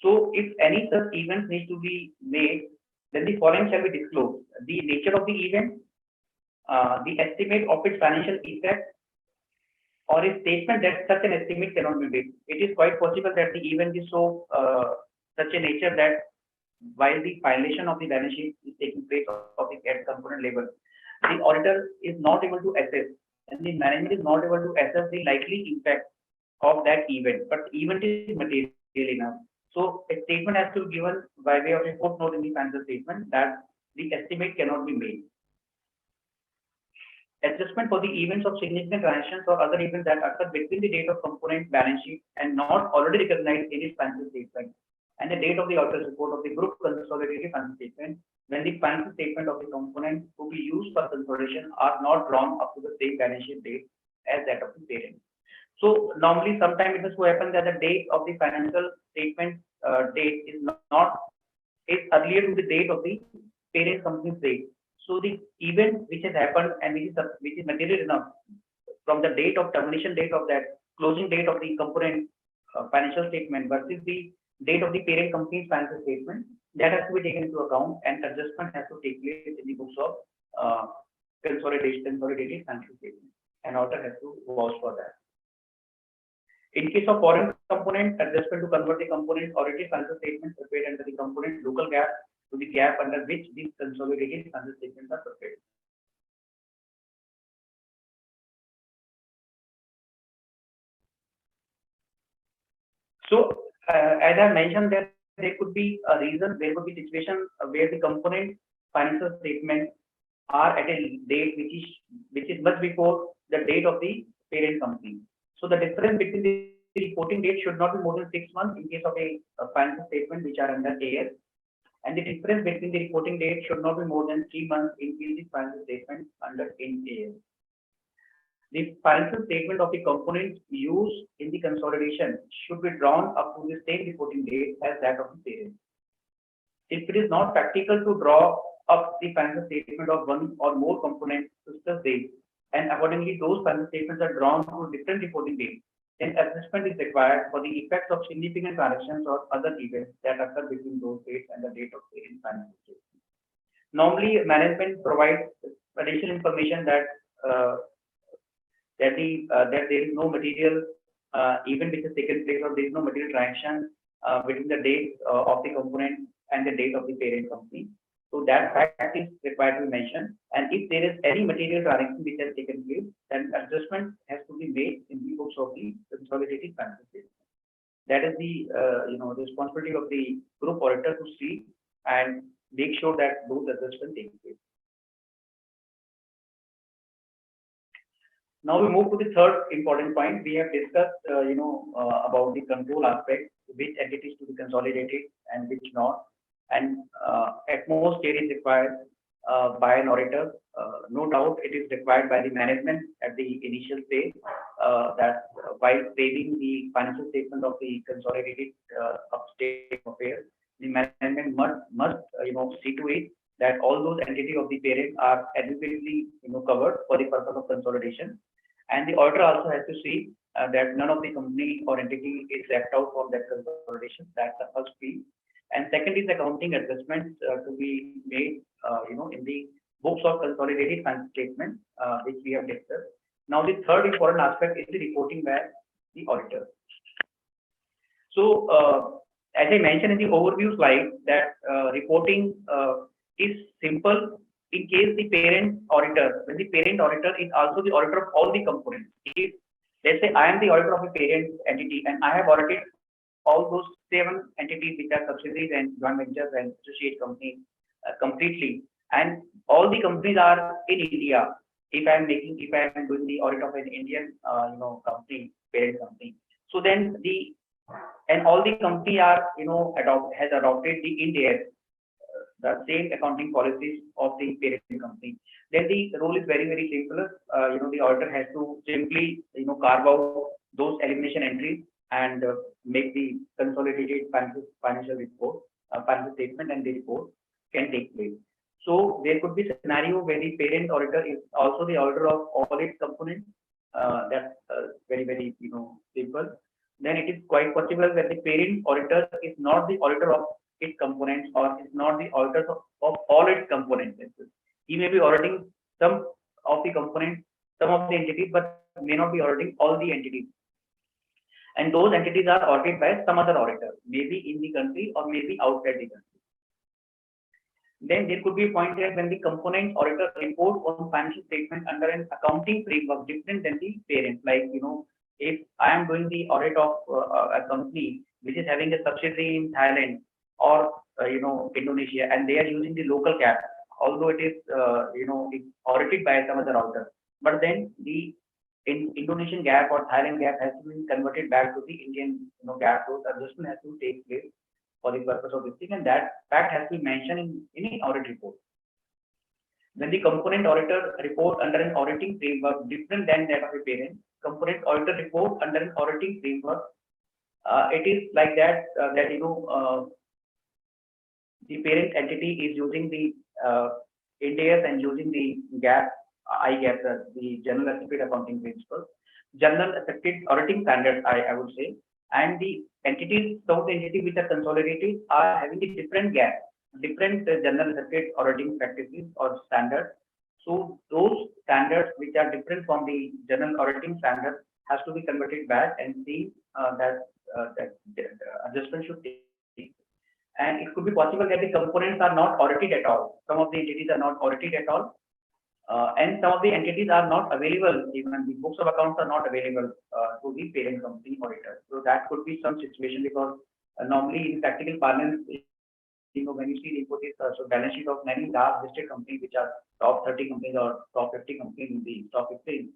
So if any such events need to be made, then the following shall be disclosed: the nature of the event, the estimate of its financial effect, or a statement that such an estimate cannot be made. It is quite possible that the event is so such a nature that while the violation of the balance sheet is taking place of the at component level, the auditor is not able to assess, and the management is not able to assess the likely impact of that event. But the event is material enough. So a statement has to be given by way of a footnote in the financial statement that the estimate cannot be made. Adjustment for the events of significant transactions or other events that occur between the date of component balance sheet and not already recognized in its financial statement and the date of the auditor's report of the group consolidated financial statement, when the financial statement of the component to be used for consolidation are not drawn up to the same balance sheet date as that of the parent. So normally, sometimes it has to happen that the date of the financial statement date is earlier to the date of the parent company's date. So the event which has happened and which is material enough from the date of termination date of that closing date of the component financial statement versus the date of the parent company's financial statement, that has to be taken into account, and adjustment has to take place in the books of consolidated financial statement, and auditor has to vouch for that. In case of foreign component, adjustment to convert the component audited financial statements prepared under the component local GAAP to the GAAP under which these consolidated financial statements are prepared. So, as I mentioned, that there could be a reason, there could be situation where the component financial statements are at a date which is much before the date of the parent company. So the difference between the reporting date should not be more than 6 months in case of a financial statement which are under AS, and the difference between the reporting date should not be more than 3 months in case the financial statement under in AS. The financial statement of the components used in the consolidation should be drawn up to the same reporting date as that of the parent. If it is not practical to draw up the financial statement of one or more components to such date, and accordingly those financial statements are drawn to different reporting dates, then adjustment is required for the effects of significant transactions or other events that occur between those dates and the date of parent financial statement. Normally, management provides additional information that that there is no material event which has taken place, or there is no material transaction between the date of the component and the date of the parent company. So that fact is required to be mentioned. And if there is any material transaction which has taken place, then adjustment has to be made in the books of the consolidated financial statement. That is the responsibility of the group auditor to see and make sure that those adjustments take place. Now we move to the third important point. We have discussed, about the control aspect, which entities to be consolidated and which not, and at most care is required by an auditor. No doubt, it is required by the management at the initial stage. That while saving the financial statement of the consolidated state of affairs, the management must see to it that all those entities of the parent are adequately covered for the purpose of consolidation. And the auditor also has to see that none of the company or entity is left out from that consolidation. That's the first piece. And second is accounting adjustments to be made, in the books of consolidated financial statement, which we have discussed. Now, the third important aspect is the reporting by the auditor. So, as I mentioned in the overview slide, that reporting is simple in case the parent auditor, when the parent auditor is also the auditor of all the components. If, let's say, I am the auditor of a parent entity and I have audited all those 7 entities which are subsidiaries and joint ventures and associate companies completely, and all the companies are in India. If I am doing the audit of an Indian, company, parent company, so then and all the company are, has adopted the India, the same accounting policies of the parent company. Then the rule is very, very simple. The auditor has to simply, carve out those elimination entries and make the consolidated financial report, financial statement, and the report can take place. So there could be a scenario where the parent auditor is also the auditor of all its components. That's very, very, simple. Then it is quite possible that the parent auditor is not the auditor of its components or is not the auditor of all its components. He may be auditing some of the components, some of the entities, but may not be auditing all the entities. And those entities are audited by some other auditor, maybe in the country or maybe outside the country. Then there could be a point there when the component auditor reports on financial statement under an accounting framework different than the parent. Like, if I am doing the audit of a company which is having a subsidiary in Thailand or Indonesia, and they are using the local GAAP, although it is it's audited by some other auditor, but then the Indonesian GAAP or Thailand GAAP has to be converted back to the Indian GAAP. So adjustment has to take place for the purpose of this thing, and that fact has to be mentioned in any audit report. When the component auditor report under an auditing framework different than that of a parent, component auditor report under an auditing framework, it is like that the parent entity is using the Indias and using the GAAP, IGAP, the General Accepted Accounting Principles, General Accepted Auditing Standards, I would say, and the entities, some of the entities which are consolidated are having a different GAAP, different General Accepted Auditing Practices or standards. So those standards which are different from the General Auditing Standards has to be converted back and see that adjustment should take. And it could be possible that the components are not audited at all. Some of the entities are not audited at all. And some of the entities are not available, even the books of accounts are not available to the parent company auditor. So that could be some situation, because normally in practical parlance, when you see the input is so balance sheet of many large listed companies which are top 30 companies or top 50 companies in the stock exchange,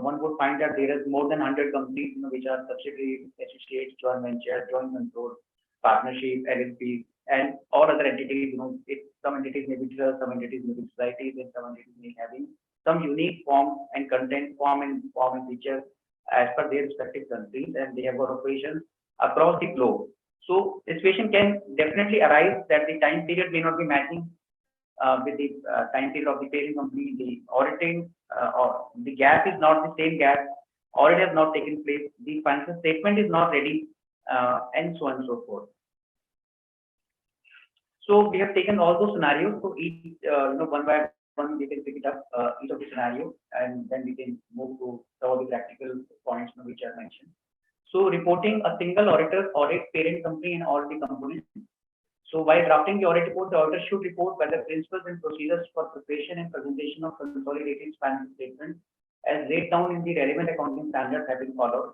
one would find that there is more than 100 companies which are subsidiaries, associates, joint venture, joint control, partnership, LLPs, and all other entities. Some entities may be trust, some entities may be societies, and some entities may having some unique form and content, form and features as per their respective countries, and they have got operations across the globe. So the situation can definitely arise that the time period may not be matching with the time period of the parent company. The auditing or the gap is not the same gap. Audit has not taken place. The financial statement is not ready, and so on and so forth. So we have taken all those scenarios. So each, one by one, we can pick it up each of the scenario, and then we can move to some of the practical points which are mentioned. So reporting a single auditor audit parent company and all the components. So while drafting the audit report, the auditor should report whether principles and procedures for preparation and presentation of consolidated financial statements as laid down in the relevant accounting standards have been followed.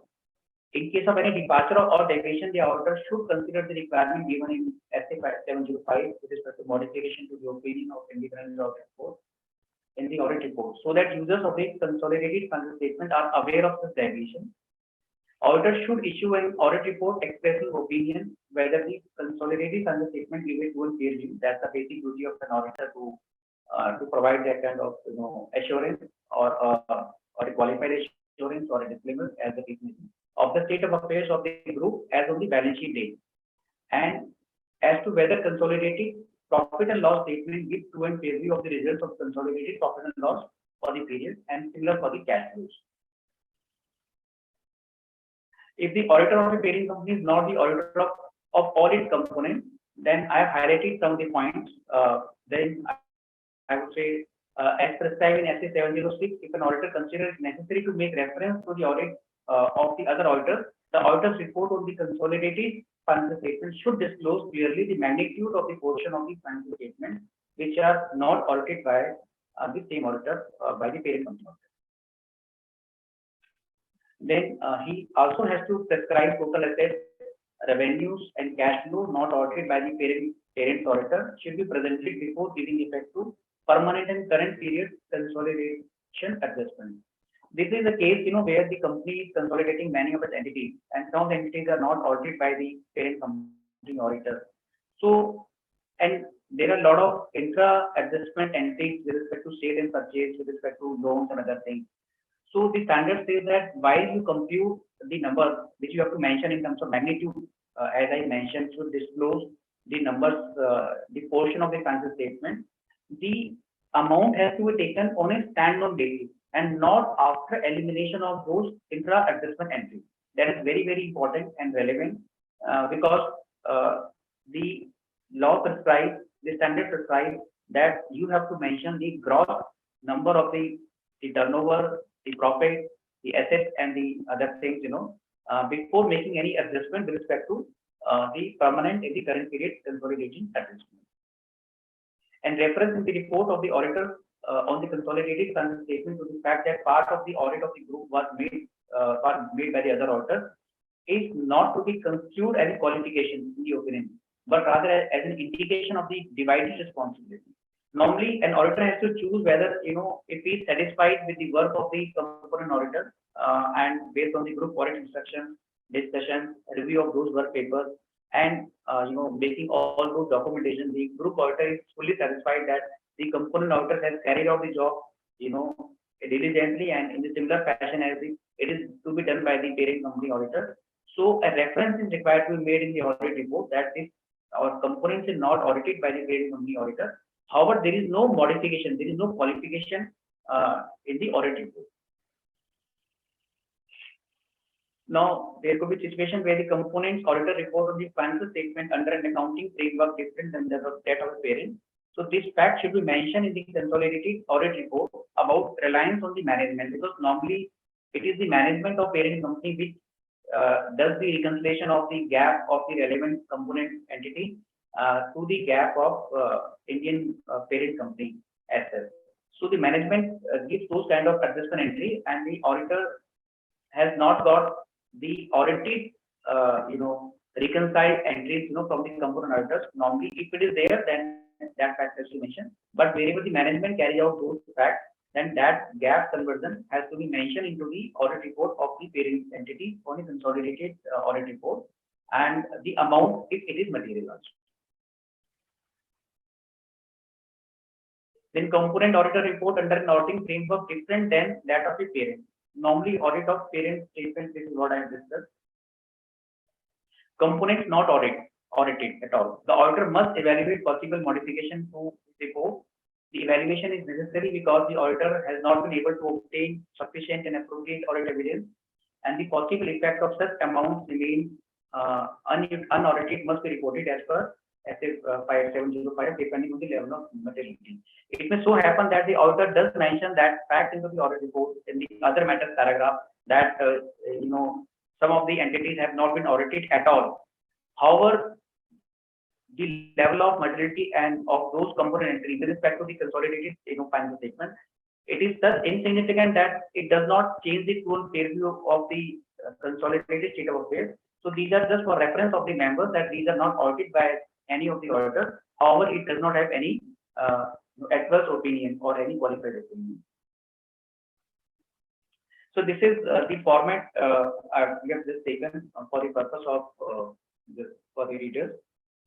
In case of any departure or deviation, the auditor should consider the requirement given in SA 705 with respect to modification to the opinion of independent audit report in the audit report, so that users of the consolidated financial statement are aware of this deviation. Auditor should issue an audit report expressing opinion whether the consolidated financial statement given to a peer review. That's the basic duty of an auditor to provide that kind of assurance or a qualified assurance or a disclaimer as the case may be of the state of affairs of the group as on the balance sheet date, and as to whether consolidated profit and loss statement gives to and peer review of the results of consolidated profit and loss for the period, and similar for the cash flows. If the auditor of a parent company is not the auditor of all its components, then I have highlighted some of the points. Then I would say, as prescribed in SA 706, if an auditor considers it necessary to make reference to the audit of the other auditor, the auditor's report on the consolidated financial statement should disclose clearly the magnitude of the portion of the financial statement which are not audited by the same auditor by the parent company. Then he also has to prescribe total assets, revenues, and cash flow not audited by the parent auditor should be presented before giving effect to permanent and current period consolidation adjustment. This is a case, where the company is consolidating many of its entities, and some of the entities are not audited by the parent company auditor. So, and there are a lot of intra adjustment entries with respect to sale and purchase, with respect to loans and other things. So the standard says that while you compute the number which you have to mention in terms of magnitude, as I mentioned, should disclose the numbers, the portion of the financial statement, the amount has to be taken on a standalone basis and not after elimination of those intra adjustment entries. That is very, very important and relevant because the law prescribes, the standard prescribes that you have to mention the gross number of the turnover, the profit, the assets, and the other things, before making any adjustment with respect to the permanent in the current period consolidation adjustment. And reference in the report of the auditor on the consolidated financial statement to the fact that part of the audit of the group was made by the other auditor is not to be construed as a qualification in the opinion, but rather as an indication of the divided responsibility. Normally, an auditor has to choose whether, if he is satisfied with the work of the component auditor and based on the group audit instructions, discussion, review of those work papers, and, making all those documentation, the group auditor is fully satisfied that the component auditor has carried out the job, diligently and in a similar fashion as it is to be done by the parent company auditor. So a reference is required to be made in the audit report that this our components is not audited by the parent company auditor. However, there is no modification, there is no qualification in the audit report. Now, there could be a situation where the components auditor report on the financial statement under an accounting framework different than that of a parent. So this fact should be mentioned in the consolidated audit report about reliance on the management, because normally it is the management of parent company which does the reconciliation of the gap of the relevant component entity to the gap of Indian parent company assets. So the management gives those kind of adjustment entry, and the auditor has not got the audited, reconciled entries, from the component auditors. Normally, if it is there, then that fact has to be mentioned. But wherever the management carry out those facts, then that gap conversion has to be mentioned into the audit report of the parent entity on a consolidated audit report, and the amount if it is material also. Then component auditor report under an auditing framework different than that of a parent. Normally, audit of parent statement, this is what I have discussed. Components not audited at all. The auditor must evaluate possible modification to report. The evaluation is necessary because the auditor has not been able to obtain sufficient and appropriate audit evidence, and the possible effect of such amounts remain unaudited must be reported as per SA 5705 depending on the level of materiality. It may so happen that the auditor does mention that fact into the audit report in the other matters paragraph that some of the entities have not been audited at all. However, the level of materiality and of those component entries with respect to the consolidated financial statement, it is thus insignificant that it does not change the full fair view of the consolidated state of affairs. So these are just for reference of the members that these are not audited by any of the auditors. However, it does not have any adverse opinion or any qualified opinion. So this is the format we have just taken for the purpose of for the readers.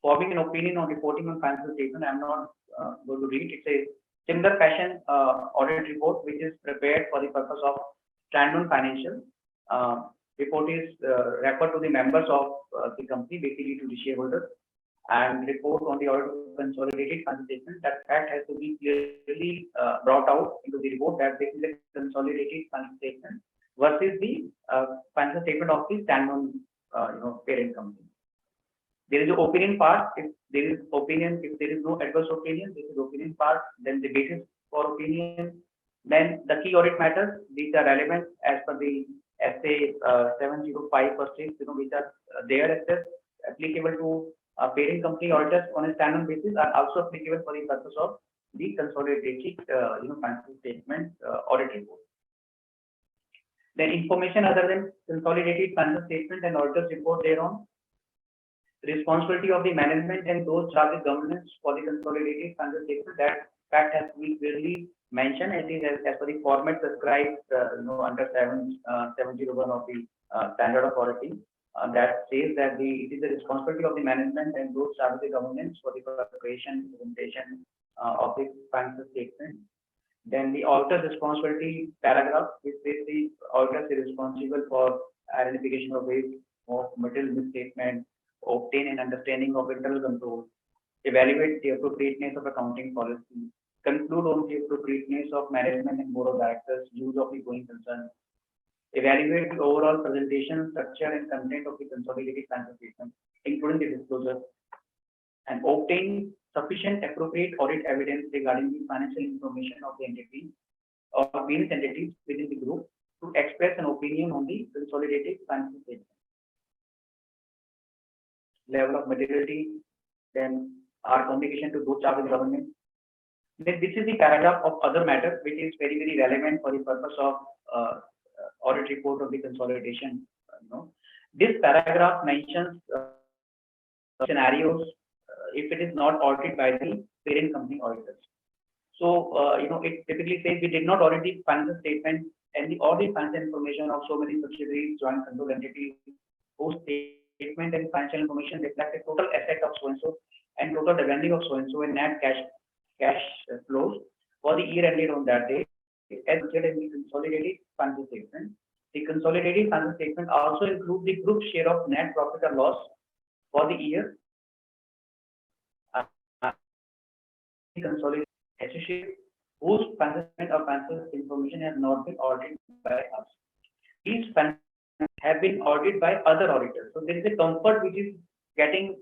Forming an opinion on reporting on financial statement, I'm not going to read. It's a similar fashion audit report which is prepared for the purpose of standalone financial. Report is referred to the members of the company, basically to the shareholders, and report on the audit of consolidated financial statement. That fact has to be clearly brought out into the report that this is a consolidated financial statement versus the financial statement of the standalone parent company. There is an opinion part. If there is opinion, if there is no adverse opinion, this is opinion part. Then the basis for opinion. Then the key audit matters. These are relevant as per the SA 705 per 6, which are there as applicable to parent company auditors on a standalone basis, are also applicable for the purpose of the consolidated financial statement audit report. Then information other than consolidated financial statement and auditors report thereon. Responsibility of the management and those charged with governance for the consolidated financial statement. That fact has to be clearly mentioned. I think as per the format prescribed, under 701 of the standard of auditing, that says that it is the responsibility of the management and those charged with the governance for the preparation, presentation of the financial statement. Then the auditor's responsibility paragraph, which says the auditor is responsible for identification of waste of material misstatement, obtain an understanding of internal control, evaluate the appropriateness of accounting policy, conclude on the appropriateness of management and board of directors' use of the going concern, evaluate the overall presentation, structure, and content of the consolidated financial statement, including the disclosure, and obtain sufficient appropriate audit evidence regarding the financial information of the entity or various entities within the group to express an opinion on the consolidated financial statement. Level of materiality, then our communication to those charged with governance. Then this is the paragraph of other matters which is very, very relevant for the purpose of audit report of the consolidation. This paragraph mentions scenarios if it is not audited by the parent company auditors. So it typically says we did not audit the financial statement and the audit financial information of so many subsidiaries, joint control entities, whose statement and financial information reflect a total asset of so-and-so and total revenue of so-and-so and net cash flows for the year ended on that day as considered in the consolidated financial statement. The consolidated financial statement also includes the group share of net profit or loss for the year. Consolidated associate whose financial or financial information has not been audited by us. These have been audited by other auditors. So there is a comfort which is getting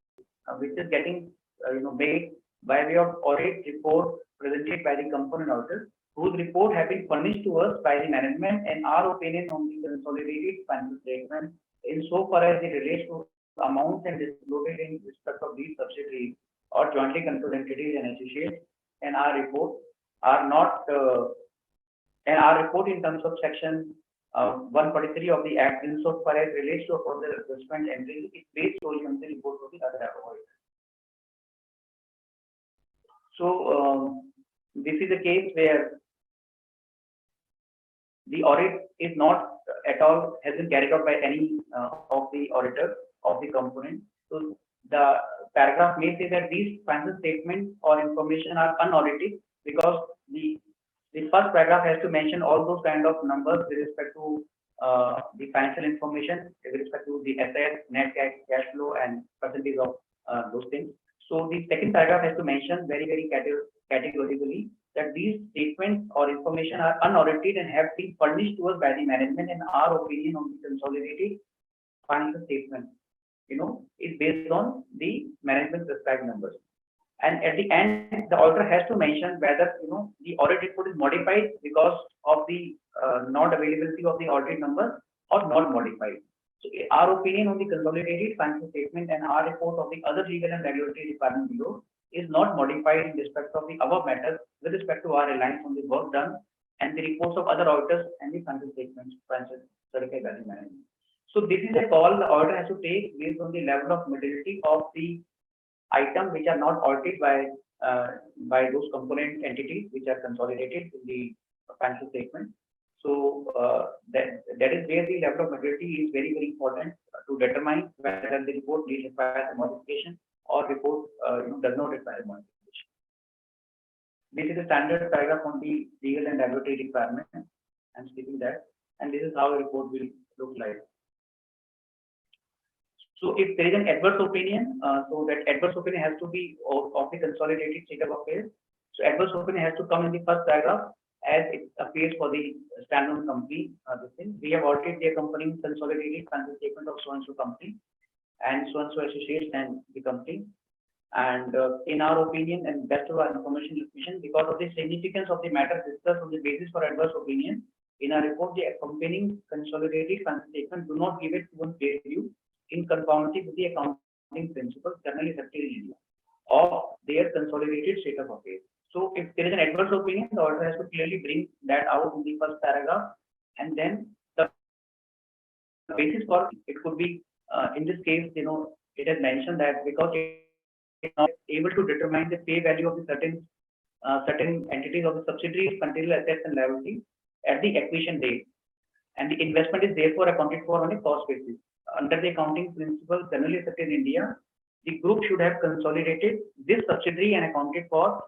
made by way of audit report presented by the component auditors, whose report have been furnished to us by the management, and our opinion on the consolidated financial statement insofar as it relates to amounts and disclosure in respect of these subsidiaries or jointly controlled entities and associates, and our report are not and our report in terms of section 143 of the Act insofar as relates to a further adjustment entry is based solely on the report of the other auditors. So this is a case where the audit is not at all has been carried out by any of the auditors of the component. So the paragraph may say that these financial statements or information are unaudited because the first paragraph has to mention all those kind of numbers with respect to the financial information, with respect to the assets, net cash flow, and percentage of those things. So the second paragraph has to mention very, very categorically that these statements or information are unaudited and have been furnished to us by the management, and our opinion on the consolidated financial statement, is based on the management prescribed numbers. And at the end, the auditor has to mention whether the audit report is modified because of the not availability of the audit number or not modified. So our opinion on the consolidated financial statement and our report of the other legal and regulatory requirements below is not modified in respect of the above matters with respect to our reliance on the work done and the reports of other auditors and the financial statements, financial certified value management. So this is a call the auditor has to take based on the level of materiality of the items which are not audited by those component entities which are consolidated in the financial statement. So that is where the level of materiality is very important to determine whether the report requires a modification or report does not require a modification. This is a standard paragraph on the legal and regulatory requirement. I'm speaking that, and this is how a report will look like. So if there is an adverse opinion, so that adverse opinion has to be of the consolidated state of affairs. So adverse opinion has to come in the first paragraph as it appears for the standalone company. This thing. We have audited the accompanying consolidated financial statement of so and so company and so associates and the company. And in our opinion and best of our information, because of the significance of the matter discussed on the basis for adverse opinion, in our report, the accompanying consolidated financial statement do not give it one peer review in conformity with the accounting principles generally accepted in India of their consolidated state of affairs. So if there is an adverse opinion, the auditor has to clearly bring that out in the first paragraph, and then the basis for it could be in this case, it has mentioned that because it is not able to determine the pay value of the certain entities of the subsidiaries, contingent assets and liabilities at the acquisition date, and the investment is therefore accounted for on a cost basis. Under the accounting principles generally accepted in India, the group should have consolidated this subsidiary and accounted for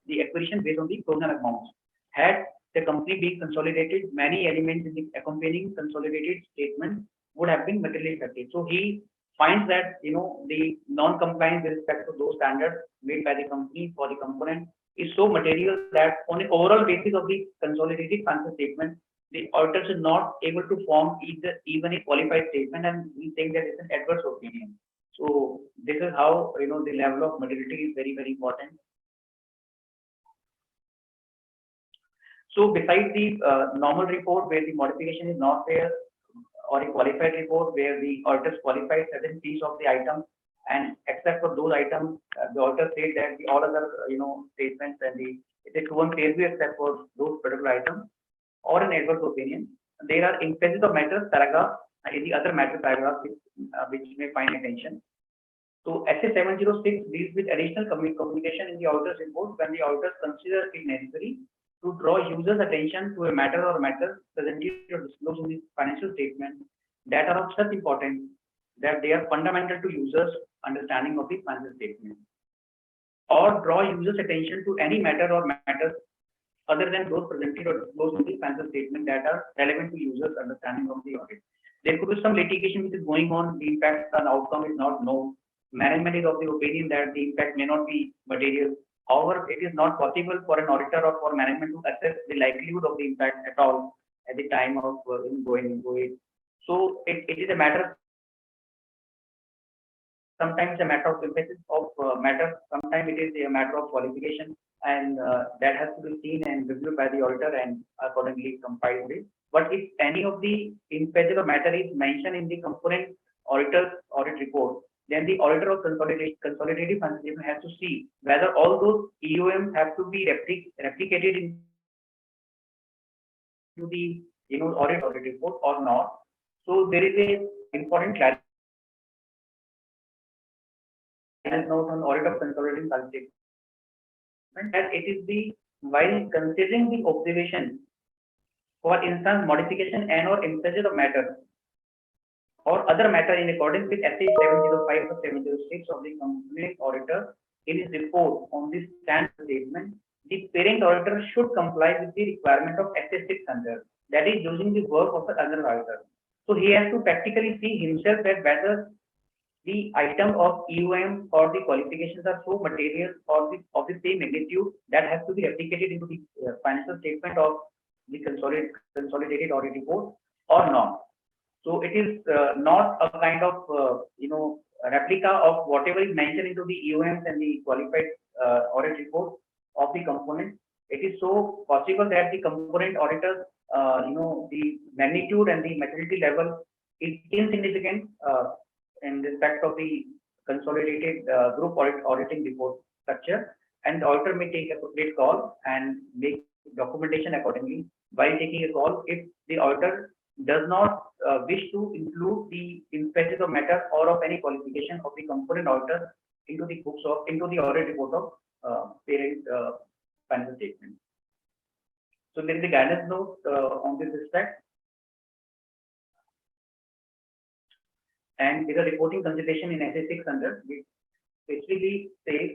the acquisition based on the provisional amounts. Had the company been consolidated, many elements in the accompanying consolidated statement would have been materially affected. So he finds that the non-compliance with respect to those standards made by the company for the component is so material that on an overall basis of the consolidated financial statement, the auditors is not able to form even a qualified statement, and we think that it's an adverse opinion. So this is how the level of materiality is very important. So besides the normal report where the modification is not there, or a qualified report where the auditors qualified certain piece of the item, and except for those items, the auditor said that the all other statements and it is one fair view except for those particular items or an adverse opinion. There are instances of matters paragraph in the other matter paragraph which may find attention. So SA 706 deals with additional communication in the auditor's report when the auditors consider it necessary to draw users' attention to a matter or matters presented or disclosed in the financial statement that are of such importance that they are fundamental to users' understanding of the financial statement, or draw users' attention to any matter or matters other than those presented or disclosed in the financial statement that are relevant to users' understanding of the audit. There could be some litigation which is going on, the impact and outcome is not known. Management is of the opinion that the impact may not be material. However, it is not possible for an auditor or for management to assess the likelihood of the impact at all at the time of going into it. So it is a matter, sometimes a matter of emphasis of matter, sometimes it is a matter of qualification, and that has to be seen and reviewed by the auditor and accordingly compiled with. But if any of the emphasis of matter is mentioned in the component auditor's audit report, then the auditor of consolidated financial statement has to see whether all those EOMs have to be replicated into the audit report or not. So there is a important clarity note on audit of consolidated financial statement that it is the while considering the observation, for instance, modification and or emphasis of matter or other matter in accordance with SA 705 or 706 of the company auditor in his report on this standard statement, the parent auditor should comply with the requirement of SA 600, that is using the work of the other auditor. So he has to practically see himself that whether the item of EOM or the qualifications are so material or of the same magnitude that has to be replicated into the financial statement of the consolidated audit report or not. So it is not a kind of replica of whatever is mentioned into the EOMs and the qualified audit report of the component. It is so possible that the component auditors, the magnitude and the maturity level is insignificant in respect of the consolidated group auditing report structure, and the auditor may take appropriate call and make documentation accordingly. While taking a call, if the auditor does not wish to include the instances of matter or of any qualification of the component auditor into the books of into the audit report of parent financial statement. So there is a guidance note on this respect, and there is a reporting consideration in SA 600, which specifically says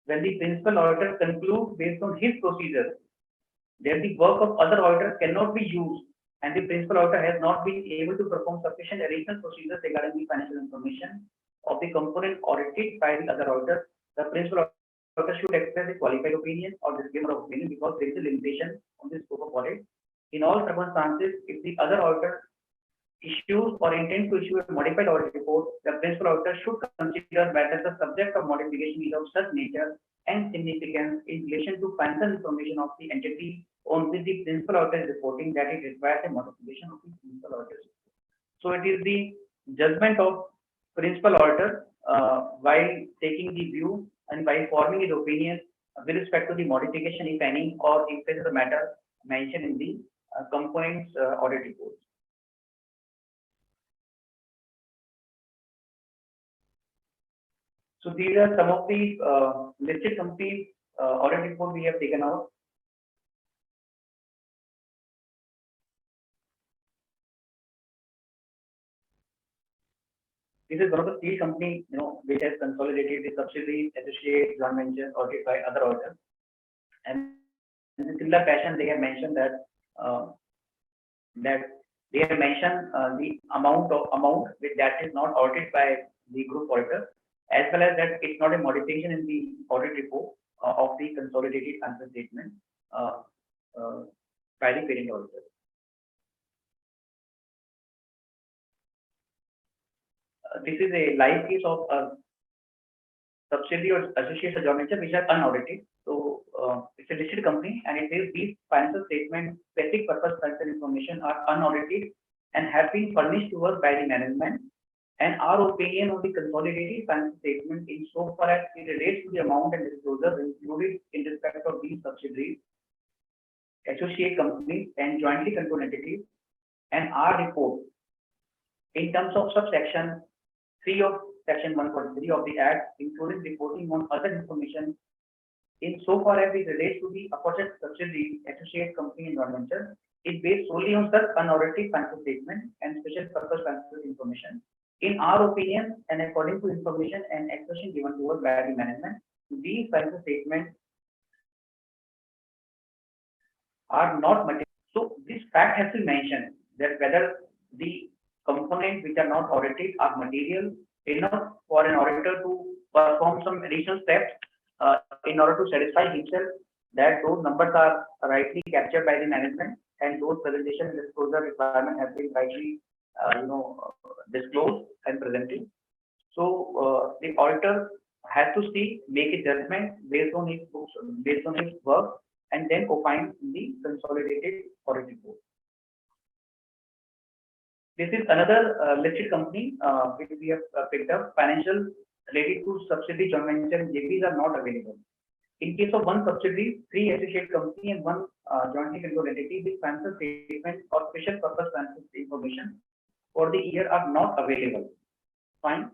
when the principal auditor concludes based on his procedure that the work of other auditors cannot be used and the principal auditor has not been able to perform sufficient additional procedures regarding the financial information of the component audited by the other auditor, the principal auditor should express a qualified opinion or disclaimer of opinion because there is a limitation on the scope of audit. In all circumstances, if the other auditor issues or intends to issue a modified audit report, the principal auditor should consider whether the subject of modification is of such nature and significance in relation to financial information of the entity on which the principal auditor is reporting that it requires a modification of the principal auditor's report. So it is the judgment of principal auditor while taking the view and by forming his opinion with respect to the modification, if any, or if there is a matter mentioned in the components audit report. So these are some of the listed companies audit report we have taken out. This is one of the steel company, which has consolidated the subsidiaries, associates, joint ventures audited by other auditors. And in a similar fashion, they have mentioned that they have mentioned the amount that is not audited by the group auditor, as well as that it's not a modification in the audit report of the consolidated financial statement by the parent auditor. This is a live case of a subsidiary or associate or joint venture which are unaudited. So it's a listed company, and it says these financial statements, specific purpose financial information are unaudited and have been furnished to us by the management. And our opinion on the consolidated financial statement in so far as it relates to the amount and disclosure included in respect of these subsidiaries, associate companies, and jointly controlled entities, and our report in terms of subsection 3 of section 143 of the Act, including reporting on other information in so far as it relates to the aforesaid subsidiary, associate company, and joint venture, is based solely on such unaudited financial statement and special purpose financial information. In our opinion, and according to information and expression given to us by the management, these financial statements are not material. So this fact has to be mentioned that whether the components which are not audited are material enough for an auditor to perform some additional steps in order to satisfy himself that those numbers are rightly captured by the management and those presentation and disclosure requirements have been rightly disclosed and presented. So the auditor has to make a judgment based on his books, based on his work, and then opine in the consolidated audit report. This is another listed company which we have picked up. Financials related to subsidiary, joint venture, and JVs are not available. In case of one subsidiary, 3 associate company, and 1 jointly controlled entity, the financial statement or special purpose financial information for the year are not available. Fine.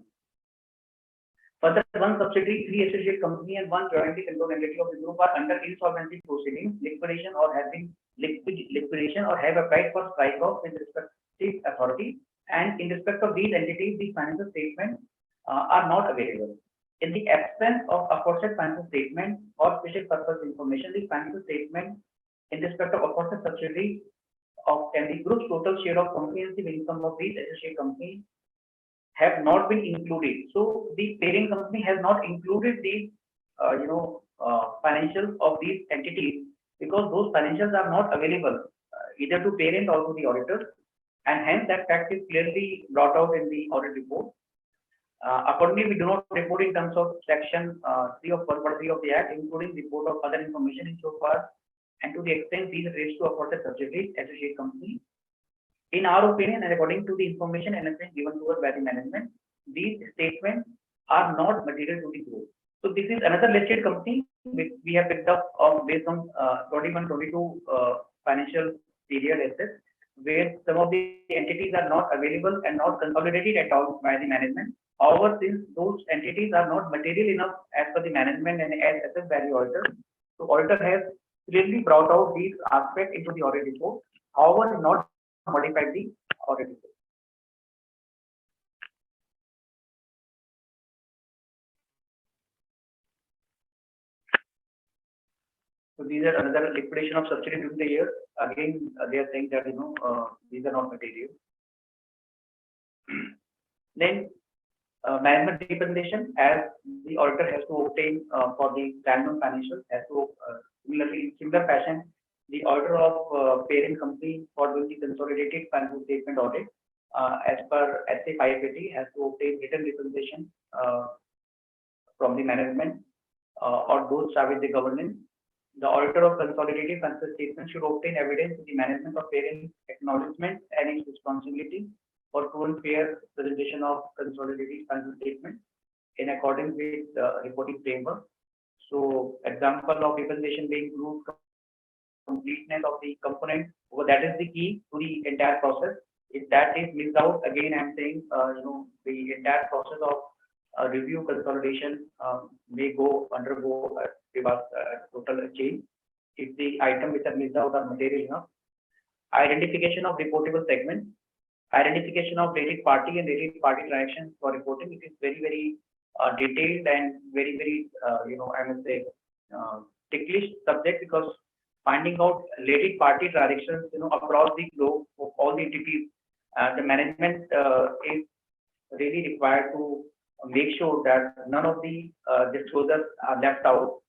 Further, 1 subsidiary, 3 associate company, and 1 jointly controlled entity of the group are under insolvency proceedings, liquidation, or have been liquidation, or have applied for strike-off with respective authority. And in respect of these entities, the financial statements are not available. In the absence of aforesaid financial statement or special purpose information, the financial statement in respect of aforesaid subsidiary and the group's total share of comprehensive income of these associate companies have not been included. So the parent company has not included these financials of these entities because those financials are not available either to parent or to the auditors, and hence that fact is clearly brought out in the audit report. Accordingly, we do not report in terms of section 3 of 143 of the Act, including report of other information in so far and to the extent these relates to aforesaid subsidiaries, associate company. In our opinion, and according to the information and given to us by the management, these statements are not material to the group. So this is another listed company which we have picked up based on 21-22 financial period assets, where some of the entities are not available and not consolidated at all by the management. However, since those entities are not material enough as per the management and as asset value auditor, so auditor has clearly brought out these aspects into the audit report. However, not modified the audit report. So these are another liquidation of subsidy during the year. Again, they are saying that these are not material. Then management representation, as the auditor has to obtain for the standalone financials, has to similarly in similar fashion, the auditor of parent company for doing the consolidated financial statement audit, as per SA 580, has to obtain written representation from the management or those charged with the governance. The auditor of consolidated financial statement should obtain evidence to the management of parent acknowledgement and its responsibility for true and fair presentation of consolidated financial statement in accordance with the reporting framework. So, example of representation may include completeness of the component. Well, that is the key to the entire process. If that is missed out, again, I'm saying, the entire process of review consolidation may undergo total change. If the item which are missed out are material enough, identification of reportable segments, identification of related party and related party transactions for reporting. It is very, very detailed and very, very, I must say, ticklish subject, because finding out related party transactions, across the globe of all the entities, the management is really required to make sure that none of the disclosures are left out.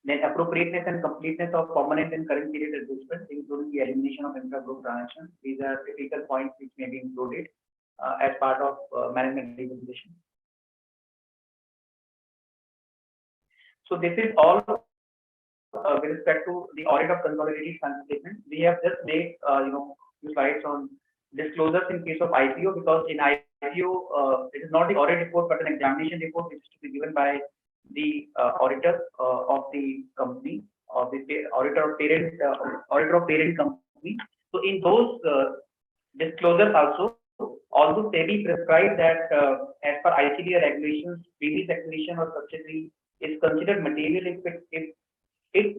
Then appropriateness and completeness of permanent and current period adjustments, including the elimination of intra-group transactions. These are critical points which may be included as part of management representation. So this is all with respect to the audit of consolidated financial statements. We have just made few slides on disclosures in case of IPO, because in IPO it is not the audit report but an examination report which is to be given by the auditor of the company, or the auditor of parent company. So in those disclosures also, although SEBI prescribed that as per ICD regulations, previous acquisition or subsidiary is considered material if it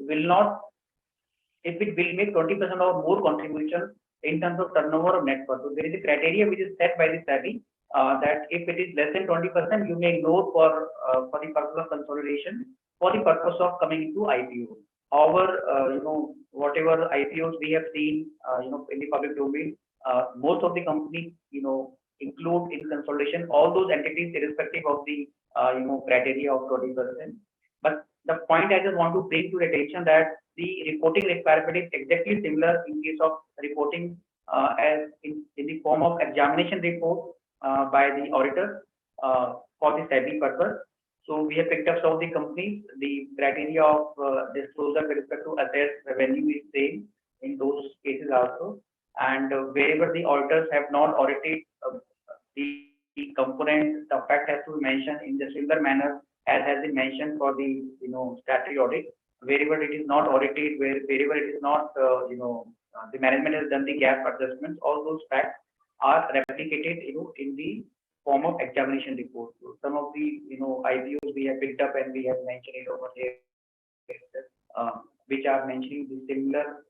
will make 20% or more contribution in terms of turnover or net worth. So there is a criteria which is set by the SEBI that if it is less than 20%, you may ignore for the purpose of consolidation, for the purpose of coming into IPO. However, whatever IPOs we have seen, in the public domain, most of the companies, include in consolidation all those entities irrespective of the, criteria of 20%. But the point I just want to bring to the attention that the reporting requirement is exactly similar in case of reporting as in the form of examination report by the auditor for the SEBI purpose. So we have picked up some of the companies. The criteria of disclosure with respect to assets, revenue is same in those cases also. And wherever the auditors have not audited the component, the fact has to be mentioned in the similar manner as has been mentioned for the statutory audit. Wherever it is not audited, wherever it is not, the management has done the gap adjustments, all those facts are replicated, in the form of examination report. So some of the, IPOs we have picked up and we have mentioned it over here, which are mentioning the similar,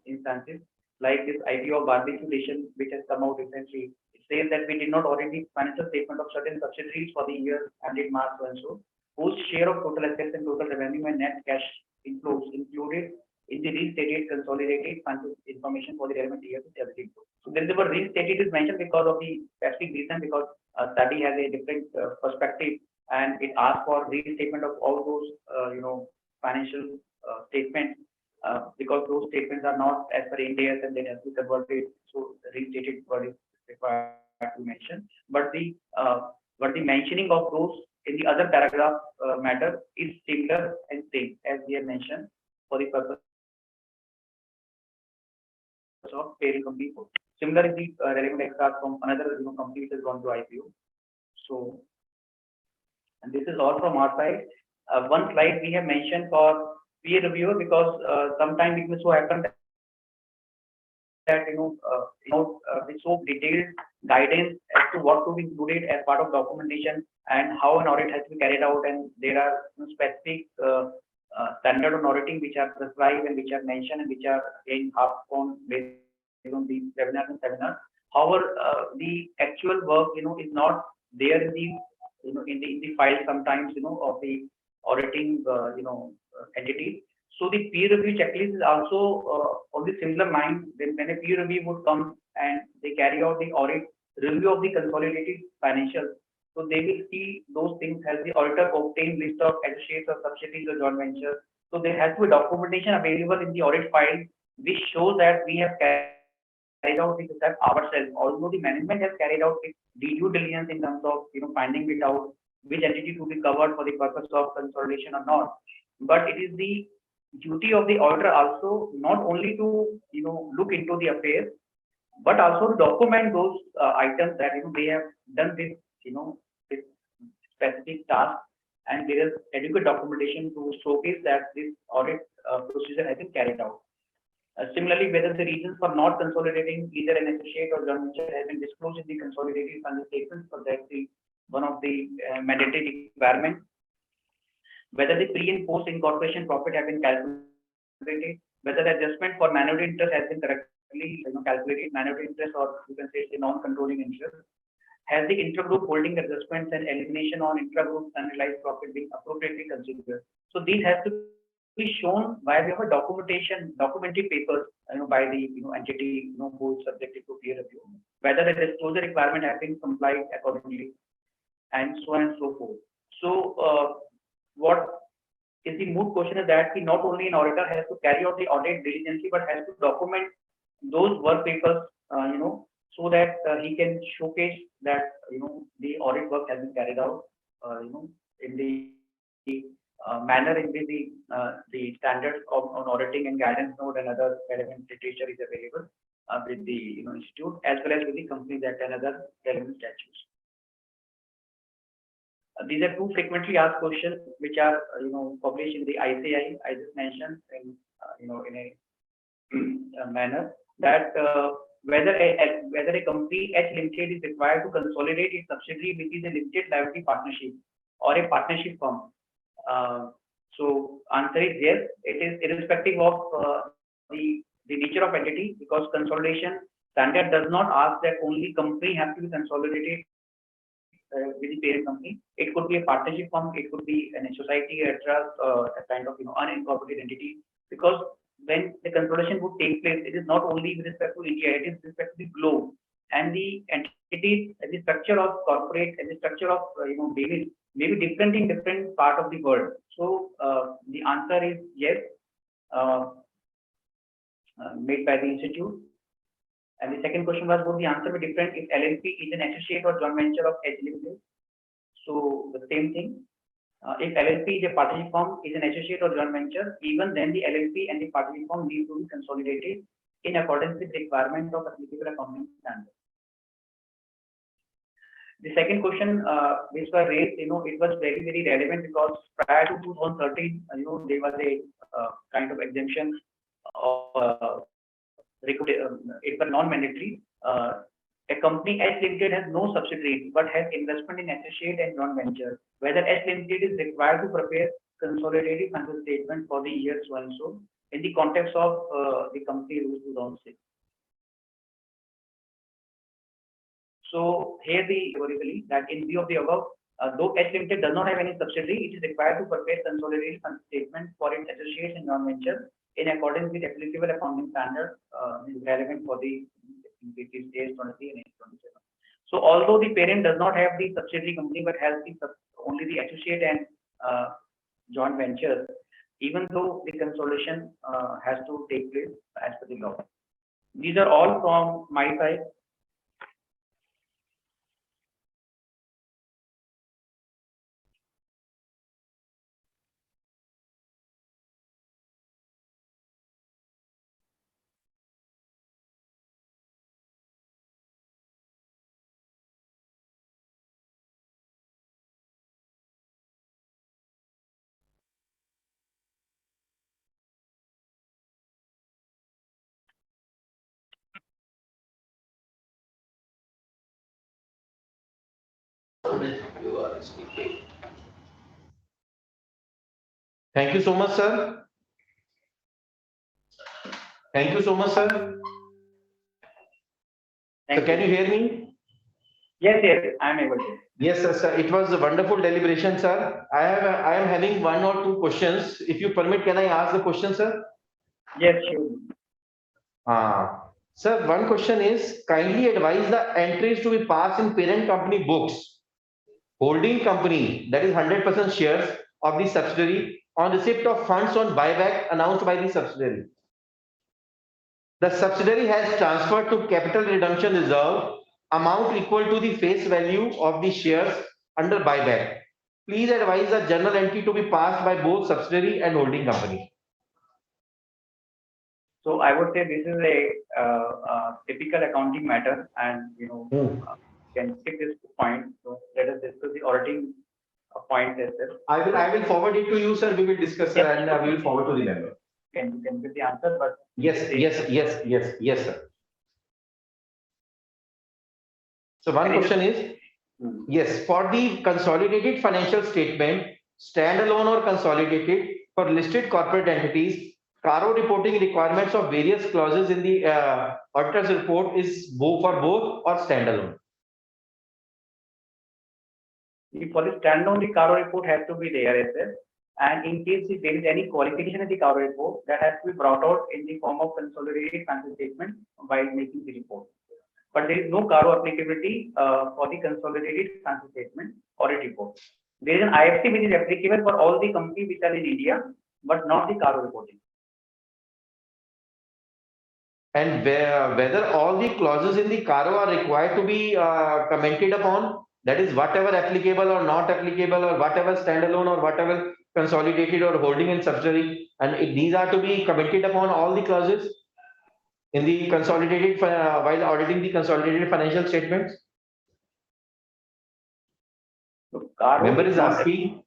instances, like this IPO of barbecue nation, which has come out recently. It says that we did not audit the financial statement of certain subsidiaries for the year ended March so and so, whose share of total assets and total revenue and net cash inflows included in the restated consolidated financial information for the relevant year is everything. So there is a word restated is mentioned because of the specific reason, because study has a different perspective and it asks for restatement of all those financial statements because those statements are not as per India's and they have to be converted. So the restated word is required to mention. But the mentioning of those in the other paragraph matter is similar and same as we have mentioned for the purpose of parent company. Similarly, the relevant extract from another company which has gone to IPO. So, and this is all from our side. One slide we have mentioned for peer reviewer because sometimes it may so happen that with so detailed guidance as to what to be included as part of documentation and how an audit has to be carried out, and there are specific standard on auditing which are prescribed and which are mentioned and which are in half on based on the webinars and seminars. However, the actual work is not there in the in the file sometimes of the auditing entity. So the peer review checklist is also on the similar line. When a peer review would come and they carry out the audit review of the consolidated financials, so they will see those things as the auditor obtained list of associates or subsidiaries or joint ventures. So there has to be documentation available in the audit file which shows that we have carried out the step ourselves. Although the management has carried out the due diligence in terms of finding it out which entity to be covered for the purpose of consolidation or not, but it is the duty of the auditor also not only to look into the affairs but also to document those items that they have done this specific task, and there is adequate documentation to showcase that this audit procedure has been carried out. Similarly, whether the reasons for not consolidating either an associate or joint venture has been disclosed in the consolidated financial statements, so that's the one of the mandatory requirements. Whether the pre and post incorporation profit have been calculated, whether the adjustment for minority interest has been correctly calculated, minority interest, or you can say it's a non-controlling interest. Has the intragroup holding adjustments and elimination on intragroup unrealized profit been appropriately considered? So these have to be shown by way of a documentary papers, by the entity who is subjected to peer review. Whether the disclosure requirement has been complied accordingly, and so on and so forth. So what is the moot question is that not only an auditor has to carry out the audit diligently, but has to document those work papers, so that he can showcase that the audit work has been carried out, in the manner in which the standards on auditing and guidance note and other relevant literature is available with the institute as well as with the companies act and other relevant statutes. These are two frequently asked questions which are published in the ICI. I just mentioned in in a manner that whether a company H Limited is required to consolidate its subsidiary which is a limited liability partnership or a partnership firm. So answer is yes. It is irrespective of the nature of entity, because consolidation standard does not ask that only company has to be consolidated with the parent company. It could be a partnership firm, it could be a society, a trust, a kind of unincorporated entity. Because when the consolidation would take place, it is not only with respect to India, it is with respect to the globe, and the entities, the structure of corporate and the structure of may be different in different part of the world. So the answer is yes, made by the institute. And the second question was, would the answer be different if LLP is an associate or joint venture of H Limited? So the same thing. If LLP is a partnership firm, is an associate or joint venture, even then the LLP and the partnership firm need to be consolidated in accordance with the requirement of applicable accounting standards. The second question which was raised, it was very, very relevant because prior to 2013, there was a kind of exemption of it was non-mandatory. A company H Limited has no subsidiary but has investment in associate and joint venture. Whether H Limited is required to prepare consolidated financial statement for the year so and so in the context of the company rules 2006. So here theoretically that in view of the above, though H Limited does not have any subsidiary, it is required to prepare consolidated financial statement for its associates and joint venture in accordance with applicable accounting standards relevant for the stage 23 and 27. So although the parent does not have the subsidiary company but has only the associate and joint ventures, even though the consolidation has to take place as per the law. These are all from my side. You are speaking. Thank you so much, sir. Thank you so much, sir. So, Thank can you you. hear me? Yes, yes, I am able to. Yes, sir. It was a wonderful deliberation, sir. I am having one or two questions. If you permit, can I ask the question, sir? Yes, sure. Sir, one question is kindly advise the entries to be passed in parent company books, holding company, that is 100% shares of the subsidiary on receipt of funds on buyback announced by the subsidiary. The subsidiary has transferred to capital redemption reserve amount equal to the face value of the shares under buyback. Please advise the journal entry to be passed by both subsidiary and holding company. So I would say this is a typical accounting matter, and can skip this point. So let us discuss the auditing point as well. I will forward it to you, sir. We will discuss, sir, Yes, and we will forward to the member. can get the answer, but Yes, sir. So one can you just question is, yes, for the consolidated financial statement, standalone or consolidated for listed corporate entities, CARO reporting requirements of various clauses in the auditor's report is for both or standalone. for the standalone, the CARO report has to be there as well. And in case if there is any qualification in the CARO report, that has to be brought out in the form of consolidated financial statement while making the report. But there is no CARO applicability for the consolidated financial statement audit report. There is an IFC which is applicable for all the companies which are in India, but not the CARO reporting. And whether all the clauses in the CARO are required to be commented upon, that is whatever applicable or not applicable, or whatever standalone or whatever consolidated or holding in subsidiary, and these are to be commented upon all the clauses in the consolidated while auditing the consolidated financial statements. So CARO Member is is not asking.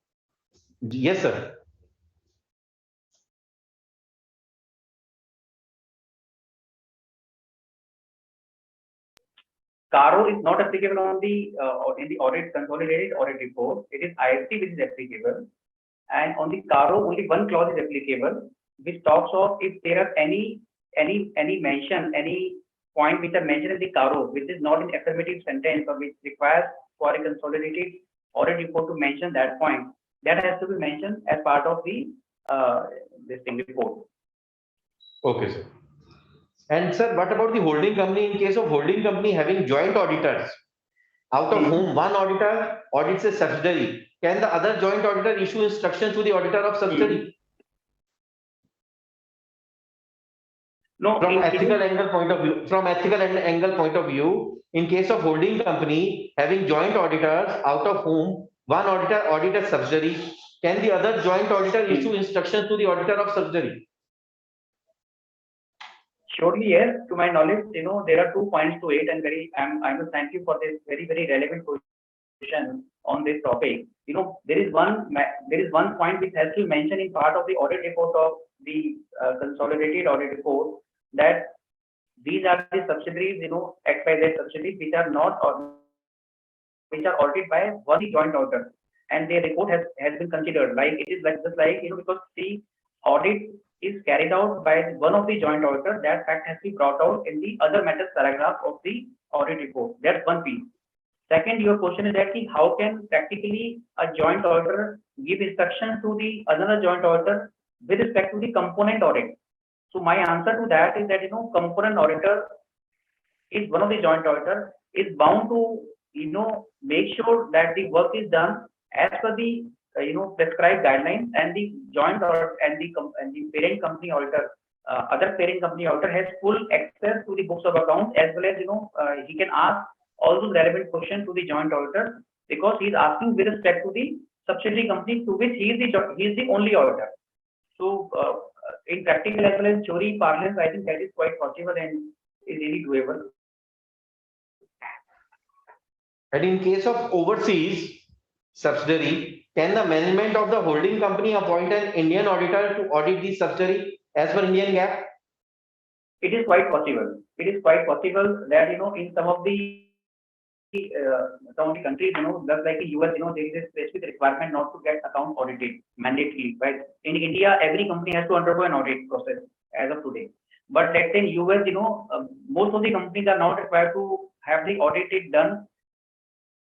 Yes, sir. CARO is not applicable on the in the audit consolidated audit report. It is IFC which is applicable, and on the CARO only one clause is applicable, which talks of if there are any mention, any point which are mentioned in the CARO, which is not in affirmative sentence or which requires for a consolidated audit report to mention that point, that has to be mentioned as part of the this thing report. Okay, sir. And sir, what about the holding company? In case of holding company having joint auditors, out of whom one auditor audits a subsidiary, can the other joint auditor issue instructions to the auditor of subsidiary? No, From ethical angle point of view, in case of holding company having joint auditors, out of whom one auditor audits a subsidiary, can the other joint auditor issue instructions to the auditor of subsidiary? surely, yes. To my knowledge, there are 2 points to it, and I must thank you for this very relevant question on this topic. There is one point which has to be mentioned in part of the audit report of the consolidated audit report, that these are the subsidiaries, XYZ subsidiaries which are not or which are audited by one joint auditor, and their report has been considered. Like it is like just like because the audit is carried out by one of the joint auditor, that fact has to be brought out in the other matters paragraph of the audit report. That's one piece. Second, your question is that how can practically a joint auditor give instruction to the another joint auditor with respect to the component audit? So my answer to that is that component auditor is one of the joint auditor is bound to make sure that the work is done as per the prescribed guidelines, and the joint auditor and the parent company auditor, other parent company auditor has full access to the books of accounts, as well as he can ask all those relevant questions to the joint auditor, because he is asking with respect to the subsidiary company to which he is the only auditor. So in practical as well as theory parlance, I think that is quite possible and is really doable. And in case of overseas subsidiary, can the management of the holding company appoint an Indian auditor to audit the subsidiary as per Indian GAAP? It is quite possible. It is quite possible that in some of the some of the countries, just like in US, there is a specific requirement not to get account audited mandatorily. Right? In India, every company has to undergo an audit process as of today. But let's say in US, most of the companies are not required to have the audited done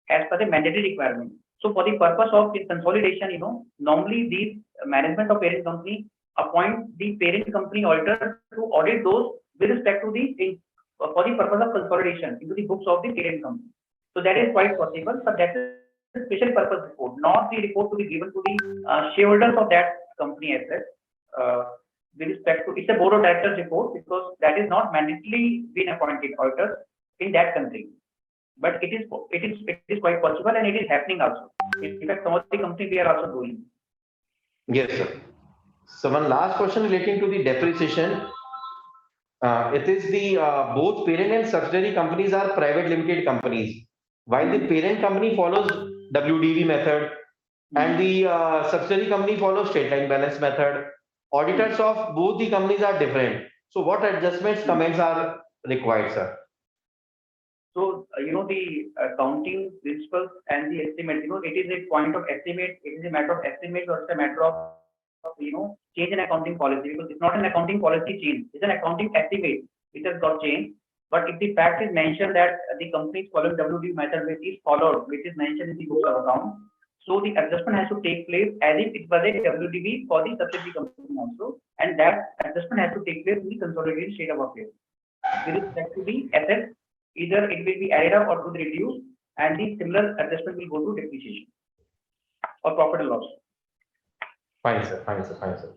as per the mandatory requirement. So for the purpose of the consolidation, normally these management of parent company appoint the parent company auditor to audit those with respect to for the purpose of consolidation into the books of the parent company. So that is quite possible, but that's a special purpose report, not the report to be given to the shareholders of that company asset. With respect to, it's a board of directors report because that is not mandatorily been appointed auditors in that country. But it is quite possible and it is happening also. In fact, some of the companies we are also doing. Yes, sir. So one last question relating to the depreciation. It is the both parent and subsidiary companies are private limited companies, while the parent company follows WDV method and the subsidiary company follows straight line balance method. Auditors of both the companies are different. So what adjustments, comments are required, sir? So, the accounting principles and the estimate, it is a point of estimate, it is a matter of estimate or it's a matter of, change in accounting policy because it's not an accounting policy change, it's an accounting estimate which has got changed. But if the fact is mentioned that the company is following WD method which is followed, which is mentioned in the books of account, so the adjustment has to take place as if it was a WDV for the subsidiary company also, and that adjustment has to take place in the consolidated state of affairs. With respect to the assets, either it will be added up or to be reduced, and the similar adjustment will go to depreciation or profit and loss. Fine, sir. Fine, sir. Fine, sir.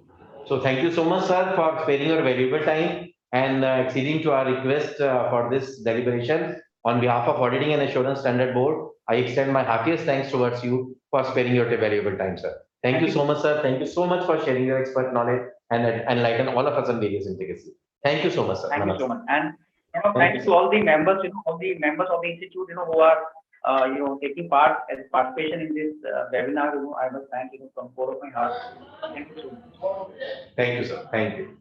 So thank you so much, sir, for sparing your valuable time and acceding to our request for this deliberation. On behalf of Auditing and Assurance Standard Board, I extend my heartiest thanks towards you for sparing your valuable time, sir. Thank you so much, sir. Thank you so much for sharing your expert knowledge and enlighten all of us on various intricacies. Thank you so much, sir. Thank you so much. And thanks to all the members, all the members of the institute, who are taking part as participation in this webinar. I must thank from core of my heart. Thank you so much. Thank you, sir. Thank you.